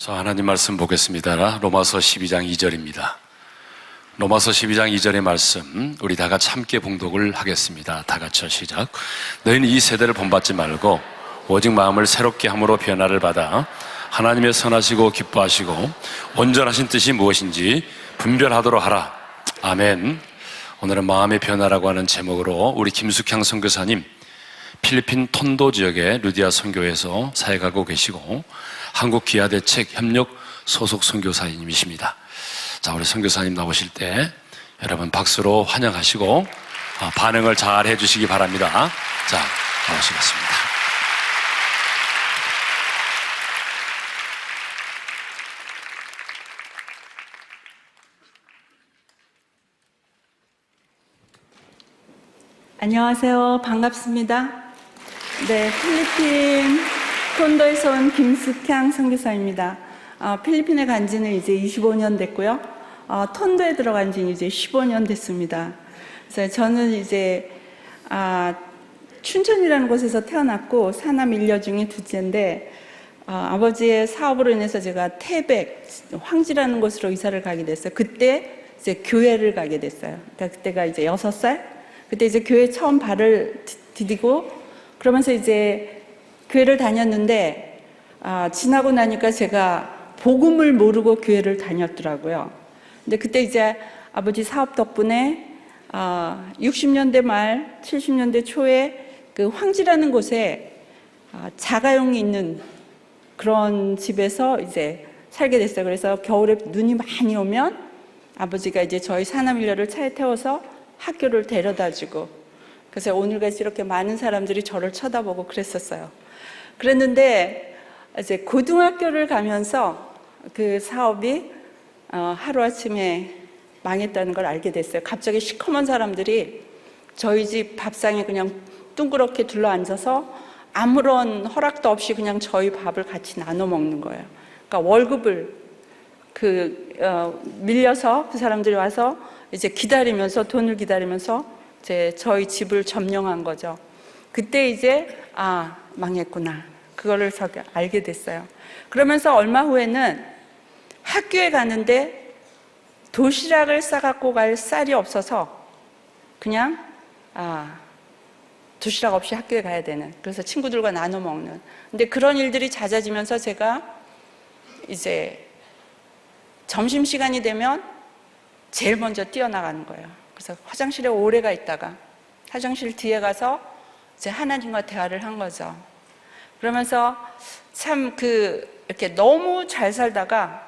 자, 하나님 말씀 보겠습니다. 로마서 12장 2절입니다. 로마서 12장 2절의 말씀, 우리 다 같이 함께 봉독을 하겠습니다. 다 같이 시작. 너희는 이 세대를 본받지 말고 오직 마음을 새롭게 함으로 변화를 받아 하나님의 선하시고 기뻐하시고 온전하신 뜻이 무엇인지 분별하도록 하라. 아멘. 오늘은 마음의 변화라고 하는 제목으로 우리 김숙향 선교사님, 필리핀 톤도 지역의 루디아 선교에서 사역하고 계시고 한국 기아대책 협력 소속 선교사님이십니다. 자, 우리 선교사님 나오실 때 여러분 박수로 환영하시고 반응을 잘 해주시기 바랍니다. 자, 나오시겠습니다. 안녕하세요. 반갑습니다. 네, 필리핀 톤도에서 온 김숙향 선교사입니다. 필리핀에 간 지는 이제 25년 됐고요. 톤도에 들어간 지는 이제 15년 됐습니다. 그래서 저는 이제 춘천이라는 곳에서 태어났고 사남 일녀 중에 둘째인데 아버지의 사업으로 인해서 제가 태백, 황지라는 곳으로 이사를 가게 됐어요. 그때 이제 교회를 가게 됐어요. 그러니까 그때가 이제 6살. 그때 이제 교회 처음 발을 디디고 그러면서 이제 교회를 다녔는데 지나고 나니까 제가 복음을 모르고 교회를 다녔더라고요. 근데 그때 이제 아버지 사업 덕분에 60년대 말 70년대 초에 그 황지라는 곳에 자가용이 있는 그런 집에서 이제 살게 됐어요. 그래서 겨울에 눈이 많이 오면 아버지가 이제 저희 사남일녀를 차에 태워서 학교를 데려다주고, 그래서 오늘같이 이렇게 많은 사람들이 저를 쳐다보고 그랬었어요. 그랬는데 이제 고등학교를 가면서 그 사업이 하루아침에 망했다는 걸 알게 됐어요. 갑자기 시커먼 사람들이 저희 집 밥상에 그냥 둥그렇게 둘러앉아서 아무런 허락도 없이 그냥 저희 밥을 같이 나눠 먹는 거예요. 그러니까 월급을 밀려서 그 사람들이 와서 이제 기다리면서 돈을 기다리면서 이제 저희 집을 점령한 거죠. 그때 이제 망했구나, 그거를 알게 됐어요. 그러면서 얼마 후에는 학교에 가는데 도시락을 싸갖고 갈 쌀이 없어서 그냥 도시락 없이 학교에 가야 되는, 그래서 친구들과 나눠 먹는. 근데 그런 일들이 잦아지면서 제가 이제 점심시간이 되면 제일 먼저 뛰어나가는 거예요. 그래서 화장실에 오래 있다가 화장실 뒤에 가서 이제 하나님과 대화를 한 거죠. 그러면서 참 이렇게 너무 잘 살다가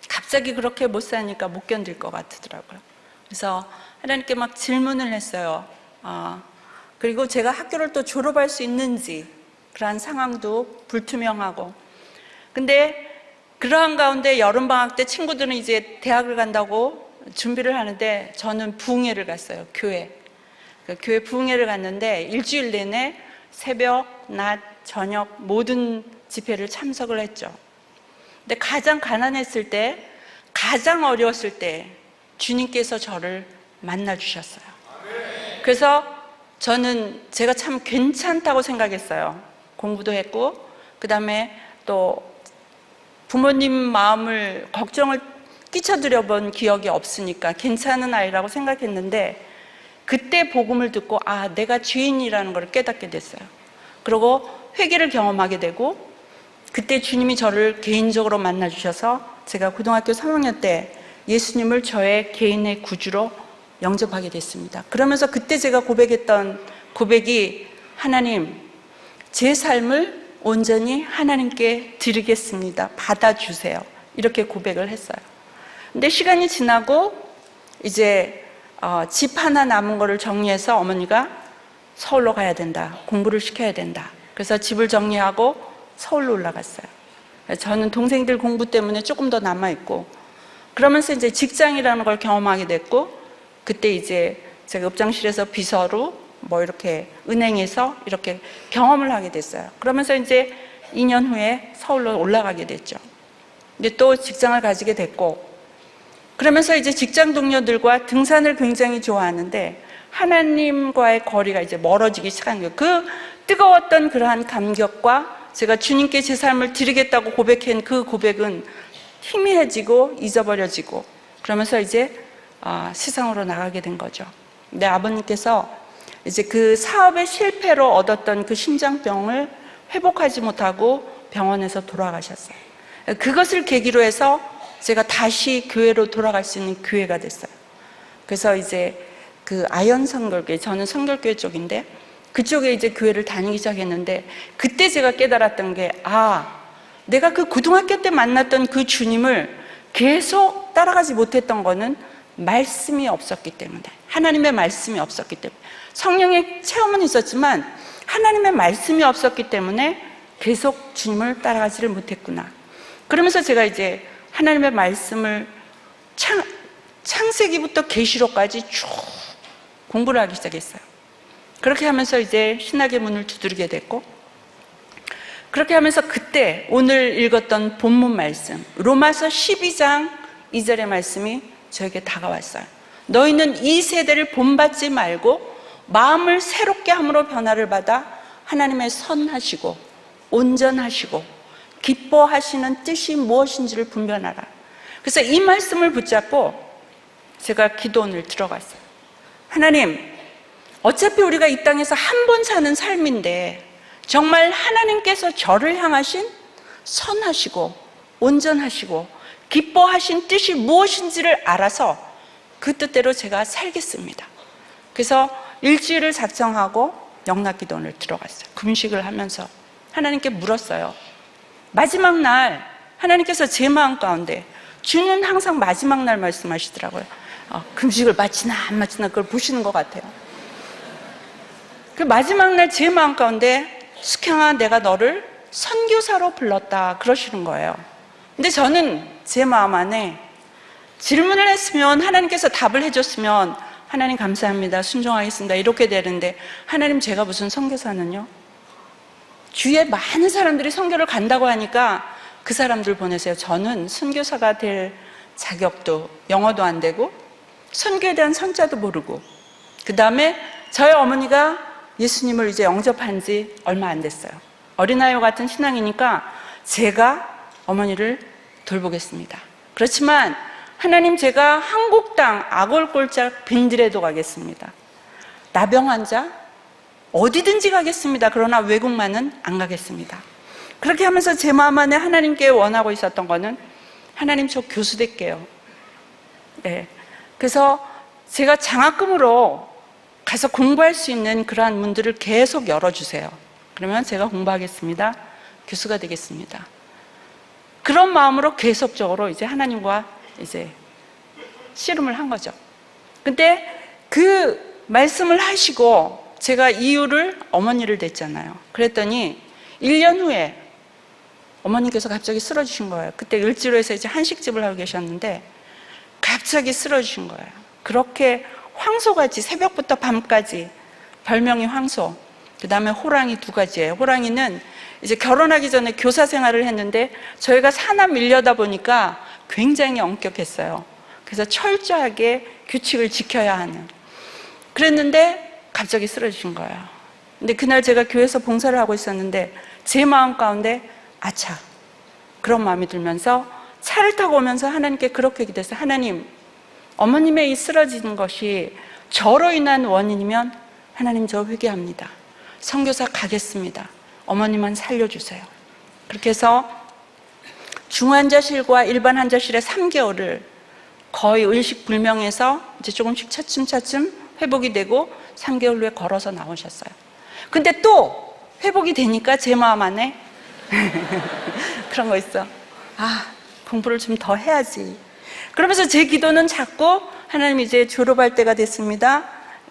갑자기 그렇게 못 사니까 못 견딜 것 같더라고요. 그래서 하나님께 막 질문을 했어요. 그리고 제가 학교를 또 졸업할 수 있는지 그러한 상황도 불투명하고. 근데 그러한 가운데 여름방학 때 친구들은 이제 대학을 간다고 준비를 하는데 저는 부흥회를 갔어요. 교회 부흥회를 갔는데 일주일 내내 새벽, 낮, 저녁 모든 집회를 참석을 했죠. 근데 가장 가난했을 때, 가장 어려웠을 때 주님께서 저를 만나 주셨어요. 그래서 저는 제가 참 괜찮다고 생각했어요. 공부도 했고, 그 다음에 또 부모님 마음을, 걱정을 끼쳐드려 본 기억이 없으니까 괜찮은 아이라고 생각했는데, 그때 복음을 듣고 내가 죄인이라는 걸 깨닫게 됐어요. 그리고 회개를 경험하게 되고, 그때 주님이 저를 개인적으로 만나 주셔서 제가 고등학교 3학년 때 예수님을 저의 개인의 구주로 영접하게 됐습니다. 그러면서 그때 제가 고백했던 고백이, 하나님, 제 삶을 온전히 하나님께 드리겠습니다. 받아주세요. 이렇게 고백을 했어요. 근데 시간이 지나고 이제 집 하나 남은 거를 정리해서 어머니가 서울로 가야 된다, 공부를 시켜야 된다. 그래서 집을 정리하고 서울로 올라갔어요. 저는 동생들 공부 때문에 조금 더 남아있고, 그러면서 이제 직장이라는 걸 경험하게 됐고, 그때 이제 제가 읍장실에서 비서로 이렇게 은행에서 이렇게 경험을 하게 됐어요. 그러면서 이제 2년 후에 서울로 올라가게 됐죠. 이제 또 직장을 가지게 됐고, 그러면서 이제 직장 동료들과 등산을 굉장히 좋아하는데 하나님과의 거리가 이제 멀어지기 시작한 거예요. 그 뜨거웠던 그러한 감격과 제가 주님께 제 삶을 드리겠다고 고백한 그 고백은 희미해지고 잊어버려지고 그러면서 이제 세상으로 나가게 된 거죠. 근데 아버님께서 이제 그 사업의 실패로 얻었던 그 심장병을 회복하지 못하고 병원에서 돌아가셨어요. 그것을 계기로 해서 제가 다시 교회로 돌아갈 수 있는 기회가 됐어요. 그래서 이제 그 아연 선결교회, 저는 선결교회 쪽인데 그쪽에 이제 교회를 다니기 시작했는데 그때 제가 깨달았던 게 내가 그 고등학교 때 만났던 그 주님을 계속 따라가지 못했던 거는 말씀이 없었기 때문에, 하나님의 말씀이 없었기 때문에, 성령의 체험은 있었지만 하나님의 말씀이 없었기 때문에 계속 주님을 따라가지를 못했구나. 그러면서 제가 이제 하나님의 말씀을 창세기부터 계시록까지 쭉 공부를 하기 시작했어요. 그렇게 하면서 이제 신학의 문을 두드리게 됐고, 그렇게 하면서 그때 오늘 읽었던 본문 말씀 로마서 12장 2절의 말씀이 저에게 다가왔어요. 너희는 이 세대를 본받지 말고 마음을 새롭게 함으로 변화를 받아 하나님의 선하시고 온전하시고 기뻐하시는 뜻이 무엇인지를 분별하라. 그래서 이 말씀을 붙잡고 제가 기도원을 들어갔어요. 하나님, 어차피 우리가 이 땅에서 한 번 사는 삶인데 정말 하나님께서 저를 향하신 선하시고 온전하시고 기뻐하신 뜻이 무엇인지를 알아서 그 뜻대로 제가 살겠습니다. 그래서 일주일을 작정하고 영락기도원을 들어갔어요. 금식을 하면서 하나님께 물었어요. 마지막 날 하나님께서 제 마음 가운데, 주는 항상 마지막 날 말씀하시더라고요. 금식을 마치나 안 마치나 그걸 보시는 것 같아요. 그 마지막 날 제 마음 가운데 숙향아, 내가 너를 선교사로 불렀다 그러시는 거예요. 근데 저는 제 마음 안에 질문을 했으면 하나님께서 답을 해줬으면 하나님 감사합니다, 순종하겠습니다 이렇게 되는데, 하나님 제가 무슨 선교사는요? 주위에 많은 사람들이 선교를 간다고 하니까 그 사람들 보내세요. 저는 선교사가 될 자격도, 영어도 안 되고 선교에 대한 선자도 모르고, 그 다음에 저희 어머니가 예수님을 이제 영접한 지 얼마 안 됐어요. 어린아이와 같은 신앙이니까 제가 어머니를 돌보겠습니다. 그렇지만 하나님, 제가 한국 땅 아골골짝 빈들에도 가겠습니다. 나병 환자 어디든지 가겠습니다. 그러나 외국만은 안 가겠습니다. 그렇게 하면서 제 마음 안에 하나님께 원하고 있었던 거는, 하나님 저 교수 될게요. 네. 그래서 제가 장학금으로 가서 공부할 수 있는 그러한 문들을 계속 열어주세요. 그러면 제가 공부하겠습니다. 교수가 되겠습니다. 그런 마음으로 계속적으로 이제 하나님과 이제 씨름을 한 거죠. 근데 그 말씀을 하시고 제가 이유를 어머니를 댔잖아요. 그랬더니 1년 후에 어머니께서 갑자기 쓰러지신 거예요. 그때 을지로에서 이제 한식집을 하고 계셨는데 갑자기 쓰러지신 거예요. 그렇게 황소같이 새벽부터 밤까지, 별명이 황소, 그 다음에 호랑이 2가지예요. 호랑이는 이제 결혼하기 전에 교사 생활을 했는데 저희가 산업 밀려다 보니까 굉장히 엄격했어요. 그래서 철저하게 규칙을 지켜야 하는, 그랬는데 갑자기 쓰러지신 거예요. 근데 그날 제가 교회에서 봉사를 하고 있었는데 제 마음 가운데 아차, 그런 마음이 들면서 차를 타고 오면서 하나님께 그렇게 기도했어요. 하나님, 어머님의 이 쓰러지는 것이 저로 인한 원인이면 하나님, 저 회개합니다. 선교사 가겠습니다. 어머님만 살려주세요. 그렇게 해서 중환자실과 일반 환자실에 3개월을 거의 의식불명해서 이제 조금씩 차츰차츰 회복이 되고 3개월 후에 걸어서 나오셨어요. 근데 또 회복이 되니까 제 마음 안에 그런 거 있어. 공부를 좀 더 해야지. 그러면서 제 기도는 자꾸, 하나님 이제 졸업할 때가 됐습니다.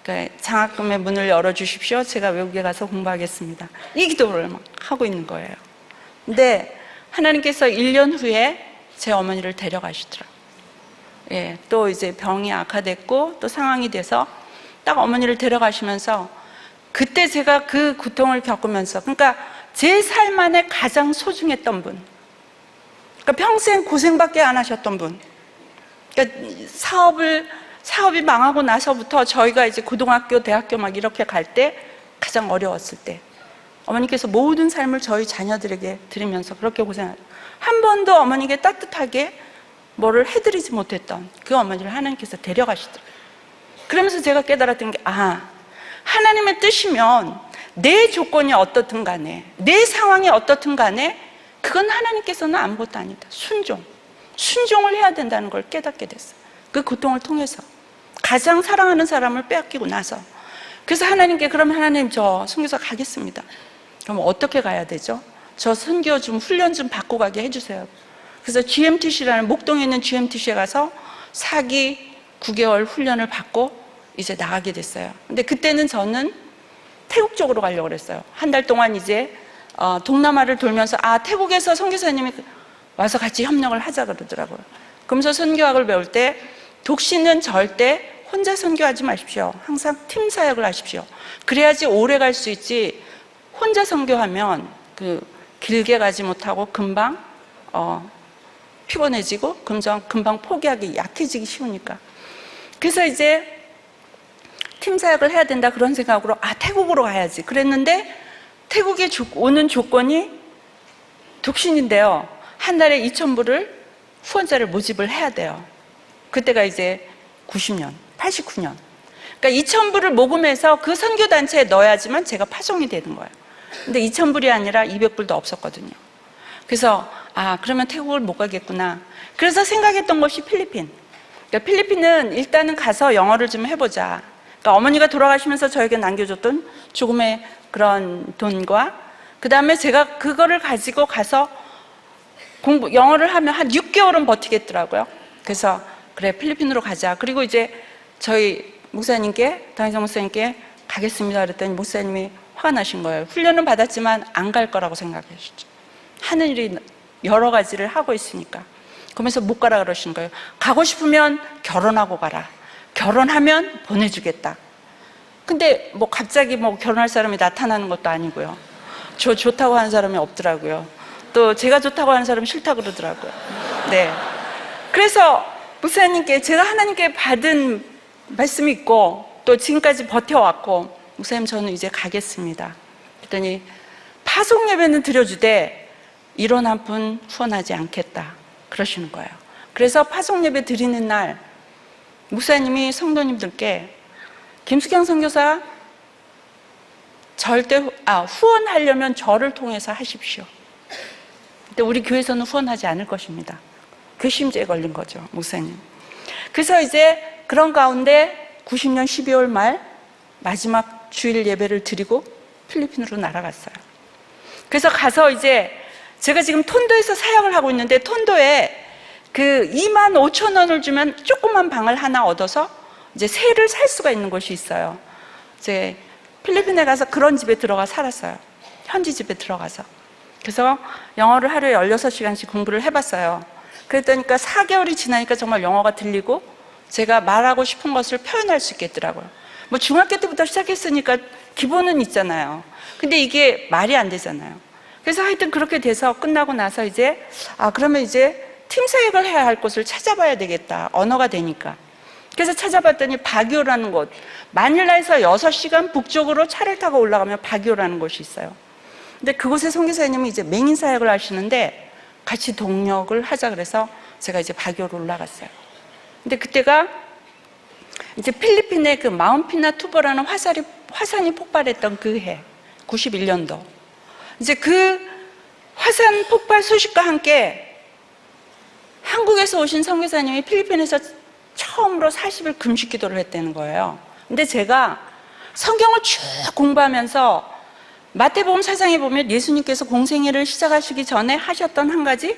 그러니까 장학금의 문을 열어주십시오. 제가 외국에 가서 공부하겠습니다. 이 기도를 막 하고 있는 거예요. 근데 하나님께서 1년 후에 제 어머니를 데려가시더라고요. 예, 또 이제 병이 악화됐고 또 상황이 돼서 딱 어머니를 데려가시면서 그때 제가 그 고통을 겪으면서, 그러니까 제 삶 안에 가장 소중했던 분, 그러니까 평생 고생밖에 안 하셨던 분, 그러니까 사업이 망하고 나서부터 저희가 이제 고등학교, 대학교 막 이렇게 갈 때 가장 어려웠을 때 어머니께서 모든 삶을 저희 자녀들에게 드리면서 그렇게 고생하셨어요. 한 번도 어머니에게 따뜻하게 뭐를 해드리지 못했던 그 어머니를 하나님께서 데려가시더라고요. 그러면서 제가 깨달았던 게, 하나님의 뜻이면 내 조건이 어떻든 간에, 내 상황이 어떻든 간에 그건 하나님께서는 아무것도 아니다. 순종을 해야 된다는 걸 깨닫게 됐어요. 그 고통을 통해서 가장 사랑하는 사람을 빼앗기고 나서. 그래서 하나님께, 그럼 하나님 저 선교사 가겠습니다. 그럼 어떻게 가야 되죠? 저 선교 좀 훈련 좀 받고 가게 해주세요. 그래서 GMTC라는 목동에 있는 GMTC에 가서 4기 9개월 훈련을 받고 이제 나가게 됐어요. 근데 그때는 저는 태국 쪽으로 가려고 그랬어요. 한 달 동안 이제 동남아를 돌면서 태국에서 선교사님이 와서 같이 협력을 하자 그러더라고요. 그러면서 선교학을 배울 때 독신은 절대 혼자 선교하지 마십시오. 항상 팀 사역을 하십시오. 그래야지 오래 갈 수 있지, 혼자 선교하면 길게 가지 못하고 금방 피곤해지고 금방 포기하기 약해지기 쉬우니까. 그래서 이제 팀 사역을 해야 된다 그런 생각으로 태국으로 가야지 그랬는데, 태국에 오는 조건이 독신인데요, 한 달에 2,000불을 후원자를 모집을 해야 돼요. 그때가 이제 89년. 그러니까 2,000불을 모금해서 그 선교단체에 넣어야지만 제가 파송이 되는 거예요. 근데 2,000불이 아니라 200불도 없었거든요. 그래서 그러면 태국을 못 가겠구나. 그래서 생각했던 것이 필리핀. 그러니까 필리핀은 일단은 가서 영어를 좀 해보자. 그러니까 어머니가 돌아가시면서 저에게 남겨줬던 조금의 그런 돈과, 그 다음에 제가 그거를 가지고 가서 영어를 하면 한 6개월은 버티겠더라고요. 그래서 그래, 필리핀으로 가자. 그리고 이제 저희 목사님께, 당회장 목사님께 가겠습니다 그랬더니 목사님이 화가 나신 거예요. 훈련은 받았지만 안 갈 거라고 생각하셨죠. 하는 일이 여러 가지를 하고 있으니까. 그러면서 못 가라 그러신 거예요. 가고 싶으면 결혼하고 가라. 결혼하면 보내주겠다. 근데 갑자기 결혼할 사람이 나타나는 것도 아니고요. 저 좋다고 하는 사람이 없더라고요. 또 제가 좋다고 하는 사람이 싫다고 그러더라고요. 네. 그래서 목사님께, 제가 하나님께 받은 말씀이 있고 또 지금까지 버텨왔고, 목사님 저는 이제 가겠습니다. 그랬더니 파송 예배는 드려주되 일원 한 푼 후원하지 않겠다 그러시는 거예요. 그래서 파송 예배 드리는 날 목사님이 성도님들께, 김숙영 선교사 절대 후원하려면 저를 통해서 하십시오. 근데 우리 교회에서는 후원하지 않을 것입니다. 괘씸죄에 걸린 거죠, 목사님. 그래서 이제 그런 가운데 90년 12월 말 마지막 주일 예배를 드리고 필리핀으로 날아갔어요. 그래서 가서 이제 제가 지금 톤도에서 사역을 하고 있는데, 톤도에 25,000원을 주면 조그만 방을 하나 얻어서 이제 새를 살 수가 있는 곳이 있어요. 이제 필리핀에 가서 그런 집에 들어가 살았어요. 현지 집에 들어가서. 그래서 영어를 하루에 16시간씩 공부를 해봤어요. 그랬더니까 4개월이 지나니까 정말 영어가 들리고 제가 말하고 싶은 것을 표현할 수 있겠더라고요. 중학교 때부터 시작했으니까 기본은 있잖아요. 근데 이게 말이 안 되잖아요. 그래서 하여튼 그렇게 돼서 끝나고 나서 이제 그러면 이제 팀 사역을 해야 할 곳을 찾아봐야 되겠다. 언어가 되니까. 그래서 찾아봤더니 바기오라는 곳, 마닐라에서 6시간 북쪽으로 차를 타고 올라가면 바기오라는 곳이 있어요. 근데 그곳에 선교사님이 이제 맹인 사역을 하시는데 같이 동력을 하자 그래서 제가 이제 바기오로 올라갔어요. 근데 그때가 이제 필리핀의 그 마운피나투보라는 화산이 폭발했던 그 해, 91년도. 이제 그 화산 폭발 소식과 함께 한국에서 오신 선교사님이 필리핀에서 처음으로 40일 금식 기도를 했다는 거예요. 근데 제가 성경을 쭉 공부하면서 마태복음 4장에 보면 예수님께서 공생애를 시작하시기 전에 하셨던 한 가지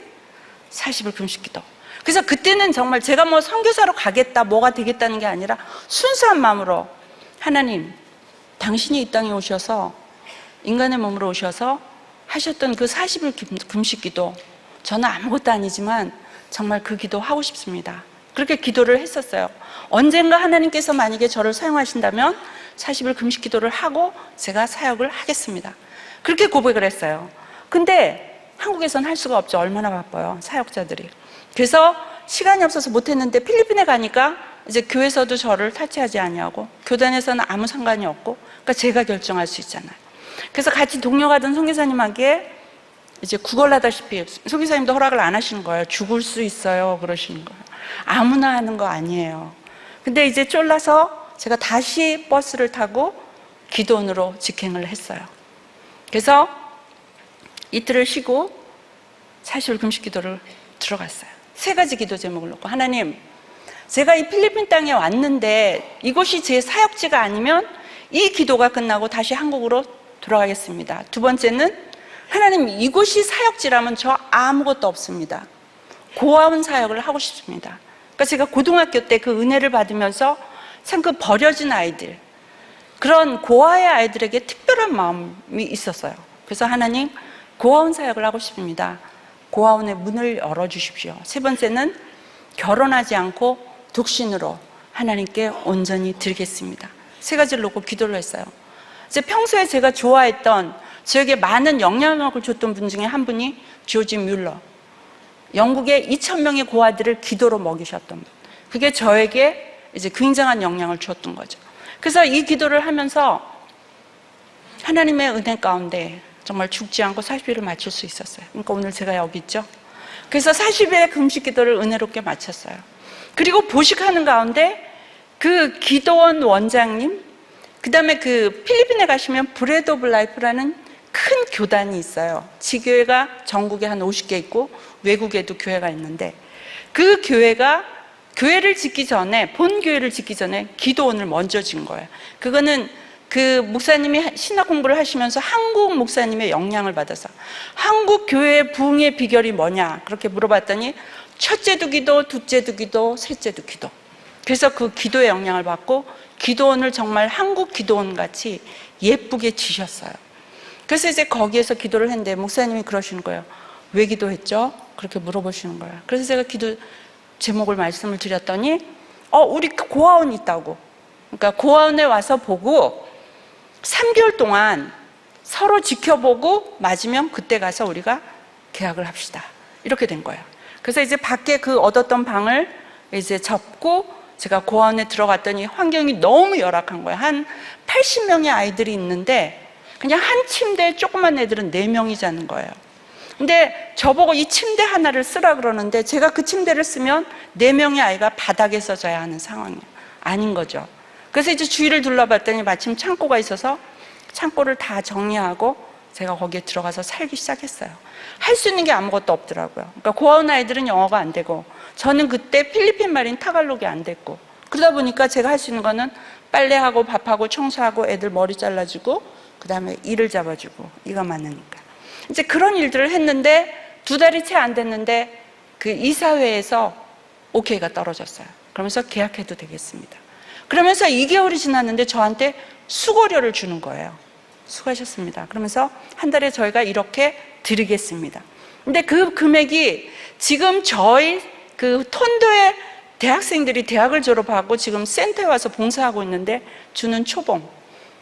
40일 금식 기도. 그래서 그때는 정말 제가 선교사로 가겠다, 뭐가 되겠다는 게 아니라 순수한 마음으로, 하나님, 당신이 이 땅에 오셔서 인간의 몸으로 오셔서 하셨던 그 40일 금식 기도, 저는 아무것도 아니지만 정말 그 기도 하고 싶습니다. 그렇게 기도를 했었어요. 언젠가 하나님께서 만약에 저를 사용하신다면 40일 금식 기도를 하고 제가 사역을 하겠습니다. 그렇게 고백을 했어요. 근데 한국에서는 할 수가 없죠. 얼마나 바빠요, 사역자들이. 그래서 시간이 없어서 못했는데 필리핀에 가니까 이제 교회에서도 저를 탈취하지 아니하고 교단에서는 아무 상관이 없고, 그러니까 제가 결정할 수 있잖아요. 그래서 같이 동료가던 선교사님에게 이제 구걸하다시피 선교사님도 허락을 안 하시는 거예요. 죽을 수 있어요 그러시는 거예요. 아무나 하는 거 아니에요. 근데 이제 쫄라서 제가 다시 버스를 타고 기도원으로 직행을 했어요. 그래서 이틀을 쉬고 40일 금식 기도를 들어갔어요. 3가지 기도 제목을 놓고, 하나님, 제가 이 필리핀 땅에 왔는데 이곳이 제 사역지가 아니면 이 기도가 끝나고 다시 한국으로 돌아가겠습니다. 2번째는, 하나님, 이곳이 사역지라면 저 아무것도 없습니다. 고아원 사역을 하고 싶습니다. 그러니까 제가 고등학교 때 그 은혜를 받으면서 참 그 버려진 아이들, 그런 고아의 아이들에게 특별한 마음이 있었어요. 그래서 하나님, 고아원 사역을 하고 싶습니다. 고아원의 문을 열어주십시오. 3번째는, 결혼하지 않고 독신으로 하나님께 온전히 드리겠습니다. 3가지를 놓고 기도를 했어요. 이제 평소에 제가 좋아했던, 저에게 많은 영향력을 줬던 분 중에 한 분이 조지 뮬러, 영국의 2,000명의 고아들을 기도로 먹이셨던 분. 그게 저에게 이제 굉장한 영향을 줬던 거죠. 그래서 이 기도를 하면서 하나님의 은혜 가운데 정말 죽지 않고 40일을 마칠 수 있었어요. 그러니까 오늘 제가 여기 있죠. 그래서 40일의 금식 기도를 은혜롭게 마쳤어요. 그리고 보식하는 가운데 그 기도원 원장님, 그 다음에 그 필리핀에 가시면 브레드 오브 라이프라는 큰 교단이 있어요. 지교회가 전국에 한 50개 있고 외국에도 교회가 있는데, 그 교회가 교회를 짓기 전에, 본 교회를 짓기 전에 기도원을 먼저 진 거예요. 그거는 그 목사님이 신학 공부를 하시면서 한국 목사님의 영향을 받아서 한국 교회의 부흥의 비결이 뭐냐 그렇게 물어봤더니, 첫째도 기도, 둘째도 기도, 셋째도 기도. 그래서 그 기도의 영향을 받고 기도원을 정말 한국 기도원 같이 예쁘게 지셨어요. 그래서 이제 거기에서 기도를 했는데 목사님이 그러시는 거예요. 왜 기도했죠? 그렇게 물어보시는 거예요. 그래서 제가 기도 제목을 말씀을 드렸더니, 우리 고아원 있다고. 그러니까 고아원에 와서 보고 3개월 동안 서로 지켜보고 맞으면 그때 가서 우리가 계약을 합시다. 이렇게 된 거예요. 그래서 이제 밖에 그 얻었던 방을 이제 접고 제가 고아원에 들어갔더니 환경이 너무 열악한 거예요. 한 80명의 아이들이 있는데 그냥 한 침대에 조그만 애들은 4명이 자는 거예요. 근데 저보고 이 침대 하나를 쓰라 그러는데 제가 그 침대를 쓰면 4명의 아이가 바닥에서 자야 하는 상황이 아닌 거죠. 그래서 이제 주위를 둘러봤더니 마침 창고가 있어서 창고를 다 정리하고 제가 거기에 들어가서 살기 시작했어요. 할 수 있는 게 아무것도 없더라고요. 그러니까 고아원 아이들은 영어가 안 되고 저는 그때 필리핀 말인 타갈록이 안 됐고, 그러다 보니까 제가 할 수 있는 거는 빨래하고 밥하고 청소하고 애들 머리 잘라주고 그 다음에 이를 잡아주고, 이가 많으니까 이제 그런 일들을 했는데 2달이 채 안 됐는데 그 이사회에서 오케이가 떨어졌어요. 그러면서 계약해도 되겠습니다. 그러면서 2개월이 지났는데 저한테 수고료를 주는 거예요. 수고하셨습니다. 그러면서 한 달에 저희가 이렇게 드리겠습니다. 근데 그 금액이 지금 저희 그 톤도의 대학생들이 대학을 졸업하고 지금 센터에 와서 봉사하고 있는데 주는 초봉,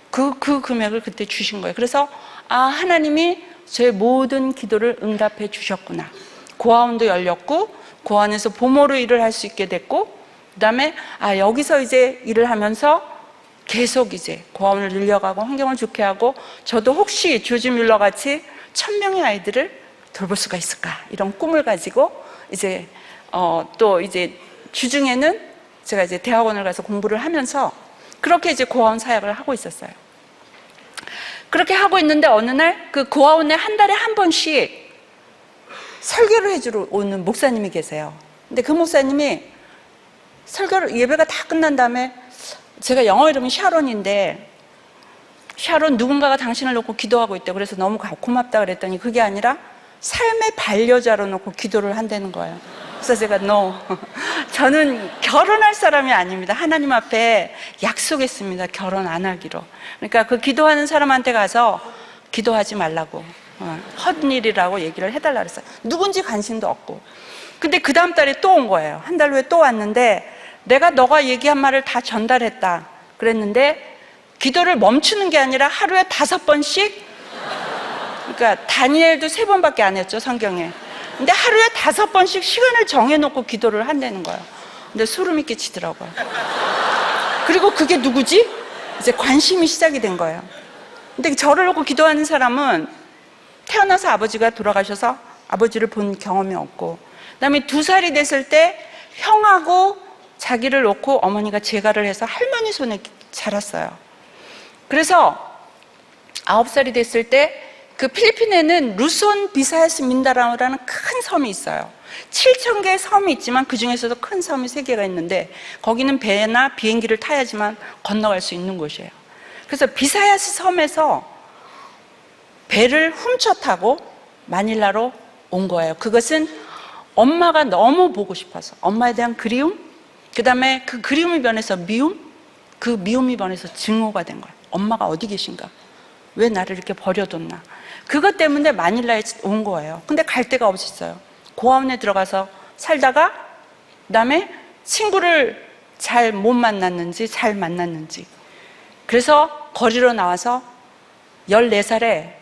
그 금액을 그때 주신 거예요. 그래서 하나님이 저의 모든 기도를 응답해 주셨구나. 고아원도 열렸고 고아원에서 보모로 일을 할 수 있게 됐고, 그 다음에 여기서 이제 일을 하면서 계속 이제 고아원을 늘려가고 환경을 좋게 하고, 저도 혹시 조지 뮬러 같이 1000명의 아이들을 돌볼 수가 있을까 이런 꿈을 가지고 이제 또 이제 주중에는 제가 이제 대학원을 가서 공부를 하면서 그렇게 이제 고아원 사역을 하고 있었어요. 그렇게 하고 있는데 어느 날 그 고아원에 한 달에 한 번씩 설교를 해주러 오는 목사님이 계세요. 근데 그 목사님이 설교를, 예배가 다 끝난 다음에, 제가 영어 이름이 샤론인데 샤론 누군가가 당신을 놓고 기도하고 있대. 그래서 너무 고맙다 그랬더니 그게 아니라 삶의 반려자로 놓고 기도를 한다는 거예요. 그래서 제가 no, 저는 결혼할 사람이 아닙니다. 하나님 앞에 약속했습니다. 결혼 안 하기로. 그러니까 그 기도하는 사람한테 가서 기도하지 말라고, 헛일이라고 얘기를 해달라 그랬어요. 누군지 관심도 없고. 근데 그 다음 달에 또 온 거예요. 한 달 후에 또 왔는데 내가 너가 얘기한 말을 다 전달했다 그랬는데, 기도를 멈추는 게 아니라 하루에 5번씩, 그러니까 다니엘도 3번밖에 안 했죠, 성경에. 근데 하루에 5번씩 시간을 정해놓고 기도를 한다는 거예요. 근데 소름이 끼치더라고요. 그리고 그게 누구지? 이제 관심이 시작이 된 거예요. 근데 저를 놓고 기도하는 사람은 태어나서 아버지가 돌아가셔서 아버지를 본 경험이 없고, 그다음에 2살이 됐을 때 형하고 자기를 놓고 어머니가 재가를 해서 할머니 손에 자랐어요. 그래서 9살이 됐을 때 그 필리핀에는 루손 비사야스 민다나오라는 큰 섬이 있어요. 7,000개의 섬이 있지만 그 중에서도 큰 섬이 3개가 있는데 거기는 배나 비행기를 타야지만 건너갈 수 있는 곳이에요. 그래서 비사야스 섬에서 배를 훔쳐 타고 마닐라로 온 거예요. 그것은 엄마가 너무 보고 싶어서, 엄마에 대한 그리움, 그 다음에 그 그리움이 변해서 미움, 그 미움이 변해서 증오가 된 거예요. 엄마가 어디 계신가? 왜 나를 이렇게 버려뒀나? 그것 때문에 마닐라에 온 거예요. 근데 갈 데가 없었어요. 고아원에 들어가서 살다가 그다음에 친구를 잘 못 만났는지 잘 만났는지, 그래서 거리로 나와서 14살에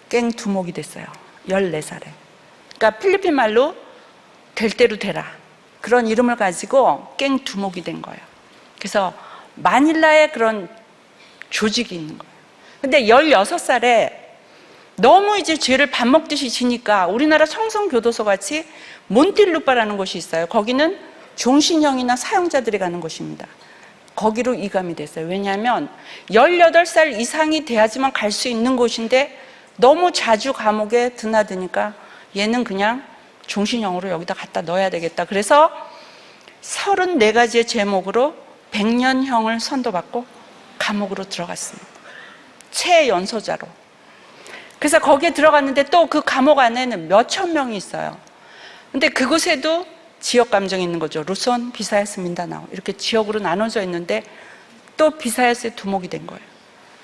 깽두목이 됐어요. 14살에. 그러니까 필리핀 말로 될 대로 되라, 그런 이름을 가지고 깽두목이 된 거예요. 그래서 마닐라에 그런 조직이 있는 거예요. 근데 16살에 너무 이제 죄를 밥 먹듯이 지니까 우리나라 청송교도소 같이 몬틸루파라는 곳이 있어요. 거기는 종신형이나 사형자들이 가는 곳입니다. 거기로 이감이 됐어요. 왜냐하면 18살 이상이 돼야지만 갈 수 있는 곳인데 너무 자주 감옥에 드나드니까 얘는 그냥 종신형으로 여기다 갖다 넣어야 되겠다. 그래서 34가지의 제목으로 100년형을 선도받고 감옥으로 들어갔습니다. 최연소자로. 그래서 거기에 들어갔는데 또 그 감옥 안에는 몇천 명이 있어요. 근데 그곳에도 지역 감정이 있는 거죠. 루손, 비사야스, 민다나오 이렇게 지역으로 나눠져 있는데 또 비사야스의 두목이 된 거예요.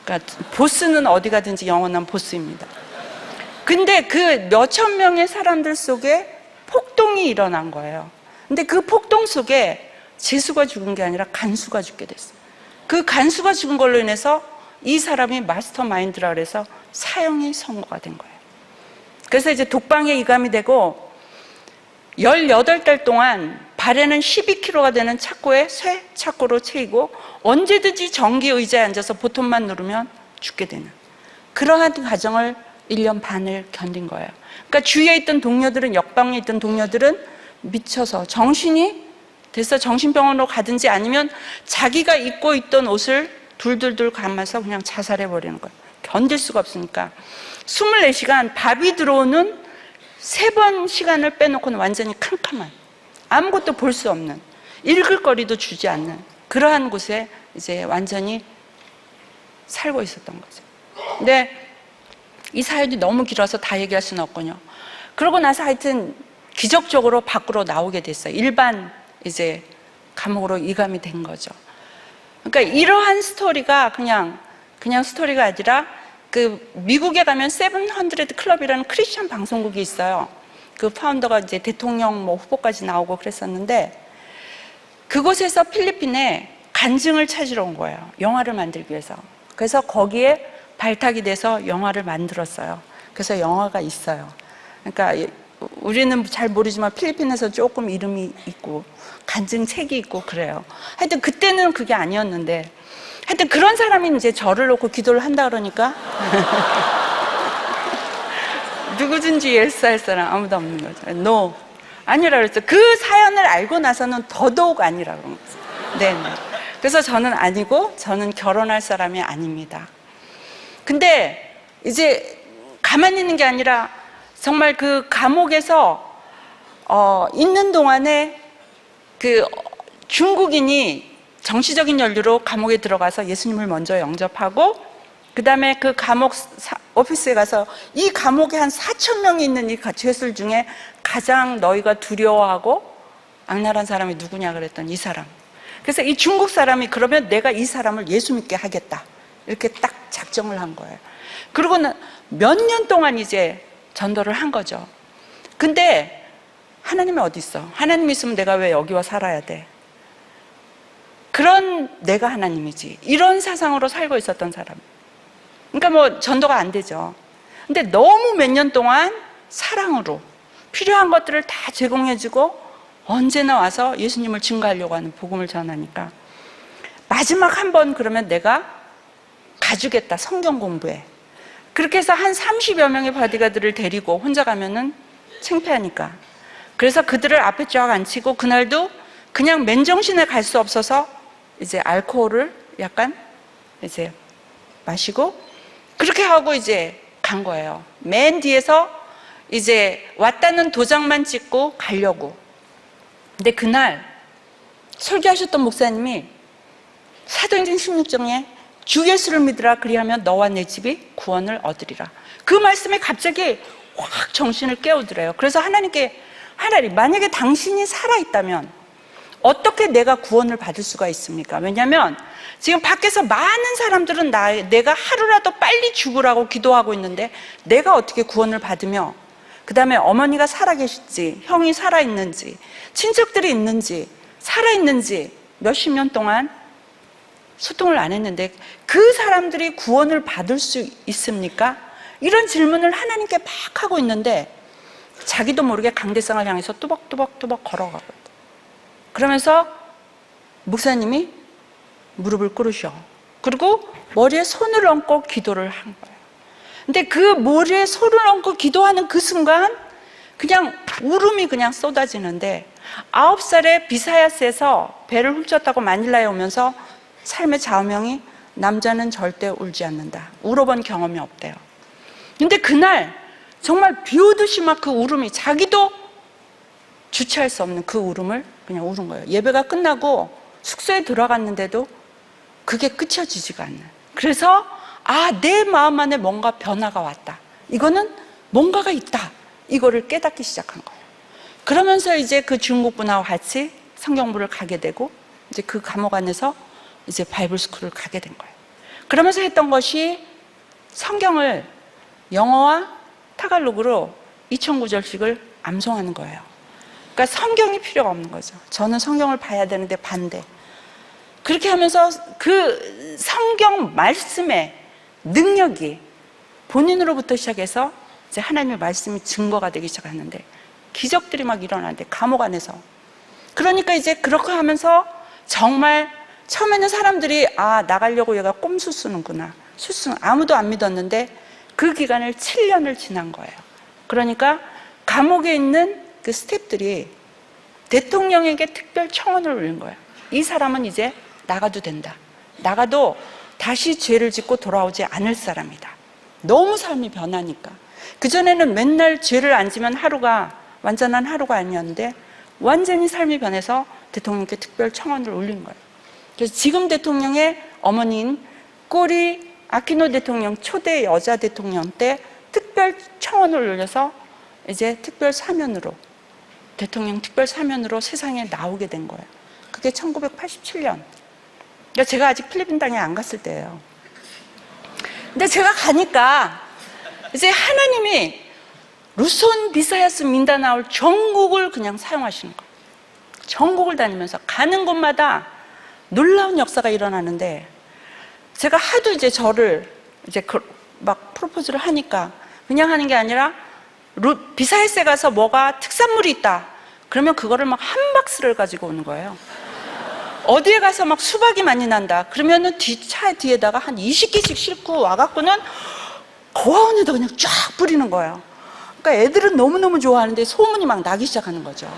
그러니까 보스는 어디 가든지 영원한 보스입니다. 근데 그 몇천 명의 사람들 속에 폭동이 일어난 거예요. 근데 그 폭동 속에 제수가 죽은 게 아니라 간수가 죽게 됐어요. 그 간수가 죽은 걸로 인해서 이 사람이 마스터 마인드라 그래서 사형이 선고가 된 거예요. 그래서 이제 독방에 이감이 되고 18달 동안 발에는 12kg가 되는 착고에 쇠 착고로 채이고 언제든지 전기 의자에 앉아서 보통만 누르면 죽게 되는 그러한 과정을 1년 반을 견딘 거예요. 그러니까 주위에 있던 동료들은, 역방에 있던 동료들은 미쳐서 정신이 돼서 정신병원으로 가든지 아니면 자기가 입고 있던 옷을 둘둘둘 감아서 그냥 자살해버리는 거예요. 견딜 수가 없으니까 24시간 밥이 들어오는 3번 시간을 빼놓고는 완전히 캄캄한, 아무것도 볼 수 없는, 읽을 거리도 주지 않는 그러한 곳에 이제 완전히 살고 있었던 거죠. 근데 이 사연이 너무 길어서 다 얘기할 수는 없군요. 그러고 나서 하여튼 기적적으로 밖으로 나오게 됐어요. 일반 이제 감옥으로 이감이 된 거죠. 그러니까 이러한 스토리가 그냥 스토리가 아니라 그 미국에 가면 700 클럽이라는 크리스천 방송국이 있어요. 그 파운더가 이제 대통령 후보까지 나오고 그랬었는데 그곳에서 필리핀에 간증을 찾으러 온 거예요. 영화를 만들기 위해서. 그래서 거기에 발탁이 돼서 영화를 만들었어요. 그래서 영화가 있어요. 그러니까 우리는 잘 모르지만 필리핀에서 조금 이름이 있고 간증책이 있고 그래요. 하여튼 그때는 그게 아니었는데 하여튼 그런 사람이 이제 저를 놓고 기도를 한다 그러니까 누구든지 예수할 사람 아무도 없는 거죠. No. 아니라 그랬죠. 그 사연을 알고 나서는 더더욱 아니라 그런 거죠. 네. 그래서 저는 아니고 저는 결혼할 사람이 아닙니다. 근데 이제 가만히 있는 게 아니라 정말 그 감옥에서 있는 동안에 그 중국인이 정치적인 연유로 감옥에 들어가서 예수님을 먼저 영접하고 그 다음에 그 감옥 오피스에 가서 이 감옥에 한 4,000명이 있는 이 죄술 중에 가장 너희가 두려워하고 악랄한 사람이 누구냐 그랬더니 이 사람. 그래서 이 중국 사람이 그러면 내가 이 사람을 예수 믿게 하겠다 이렇게 딱 작정을 한 거예요. 그리고는 몇 년 동안 이제 전도를 한 거죠. 근데 하나님이 어디 있어? 하나님이 있으면 내가 왜 여기 와 살아야 돼? 그런 내가 하나님이지. 이런 사상으로 살고 있었던 사람. 그러니까 뭐 전도가 안 되죠. 근데 너무 몇 년 동안 사랑으로 필요한 것들을 다 제공해주고 언제나 와서 예수님을 증거하려고 하는 복음을 전하니까 마지막 한 번 그러면 내가 가주겠다, 성경 공부에. 그렇게 해서 한 30여 명의 바디가드를 데리고 혼자 가면은 창피하니까. 그래서 그들을 앞에 쫙 앉히고 그날도 그냥 맨정신에 갈 수 없어서 이제 알코올을 약간 이제 마시고 그렇게 하고 이제 간 거예요. 맨 뒤에서 이제 왔다는 도장만 찍고 가려고. 근데 그날 설교하셨던 목사님이 사도행전 16장에 주 예수를 믿으라 그리하면 너와 내 집이 구원을 얻으리라. 그 말씀에 갑자기 확 정신을 깨우더래요. 그래서 하나님께 하나님 만약에 당신이 살아있다면 어떻게 내가 구원을 받을 수가 있습니까? 왜냐하면 지금 밖에서 많은 사람들은 내가 하루라도 빨리 죽으라고 기도하고 있는데 내가 어떻게 구원을 받으며 그 다음에 어머니가 살아계실지 형이 살아있는지 친척들이 있는지 살아있는지 몇십 년 동안 소통을 안 했는데 그 사람들이 구원을 받을 수 있습니까? 이런 질문을 하나님께 막 하고 있는데 자기도 모르게 강대상을 향해서 뚜벅뚜벅뚜벅 걸어가거든요. 그러면서 목사님이 무릎을 꿇으셔. 그리고 머리에 손을 얹고 기도를 한 거예요. 근데 그 머리에 손을 얹고 기도하는 그 순간 그냥 울음이 그냥 쏟아지는데 9살에 비사야스에서 배를 훔쳤다고 마닐라에 오면서 삶의 좌우명이 남자는 절대 울지 않는다. 울어본 경험이 없대요. 근데 그날 정말 비 오듯이 막 그 울음이 자기도 주체할 수 없는 그 울음을 그냥 울은 거예요. 예배가 끝나고 숙소에 들어갔는데도 그게 끝이어지지가 않는. 그래서 내 마음 안에 뭔가 변화가 왔다. 이거는 뭔가가 있다. 이거를 깨닫기 시작한 거예요. 그러면서 이제 그 중국분하고 같이 성경부를 가게 되고 이제 그 감옥 안에서 이제 바이블 스쿨을 가게 된 거예요. 그러면서 했던 것이 성경을 영어와 타갈로그로 2000구절씩을 암송하는 거예요. 그러니까 성경이 필요가 없는 거죠. 저는 성경을 봐야 되는데 반대. 그렇게 하면서 그 성경 말씀의 능력이 본인으로부터 시작해서 이제 하나님의 말씀이 증거가 되기 시작하는데 기적들이 막 일어나는데 감옥 안에서. 그러니까 이제 그렇게 하면서 정말 처음에는 사람들이 나가려고 얘가 꼼수 쓰는구나. 아무도 안 믿었는데 그 기간을 7년을 지난 거예요. 그러니까 감옥에 있는 그 스태프들이 대통령에게 특별 청원을 올린 거예요. 이 사람은 이제 나가도 된다. 나가도 다시 죄를 짓고 돌아오지 않을 사람이다. 너무 삶이 변하니까. 그전에는 맨날 죄를 안 지면 하루가 완전한 하루가 아니었는데 완전히 삶이 변해서 대통령께 특별 청원을 올린 거예요. 그래서 지금 대통령의 어머니인 꼬리 아키노 대통령 초대 여자 대통령 때 특별 청원을 올려서 이제 특별 사면으로 대통령 특별 사면으로 세상에 나오게 된 거예요. 그게 1987년. 그러니까 제가 아직 필리핀 땅에 안 갔을 때예요. 근데 제가 가니까 이제 하나님이 루손 비사야스 민다나올 전국을 그냥 사용하시는 거예요. 전국을 다니면서 가는 곳마다 놀라운 역사가 일어나는데 제가 하도 이제 저를 이제 막 프로포즈를 하니까 그냥 하는 게 아니라 비사야스에 가서 뭐가 특산물이 있다. 그러면 그거를 막 한 박스를 가지고 오는 거예요. 어디에 가서 막 수박이 많이 난다. 그러면은 차 뒤에다가 한 20개씩 싣고 와갖고는 고아원에다 그냥 쫙 뿌리는 거예요. 그러니까 애들은 너무너무 좋아하는데 소문이 막 나기 시작하는 거죠.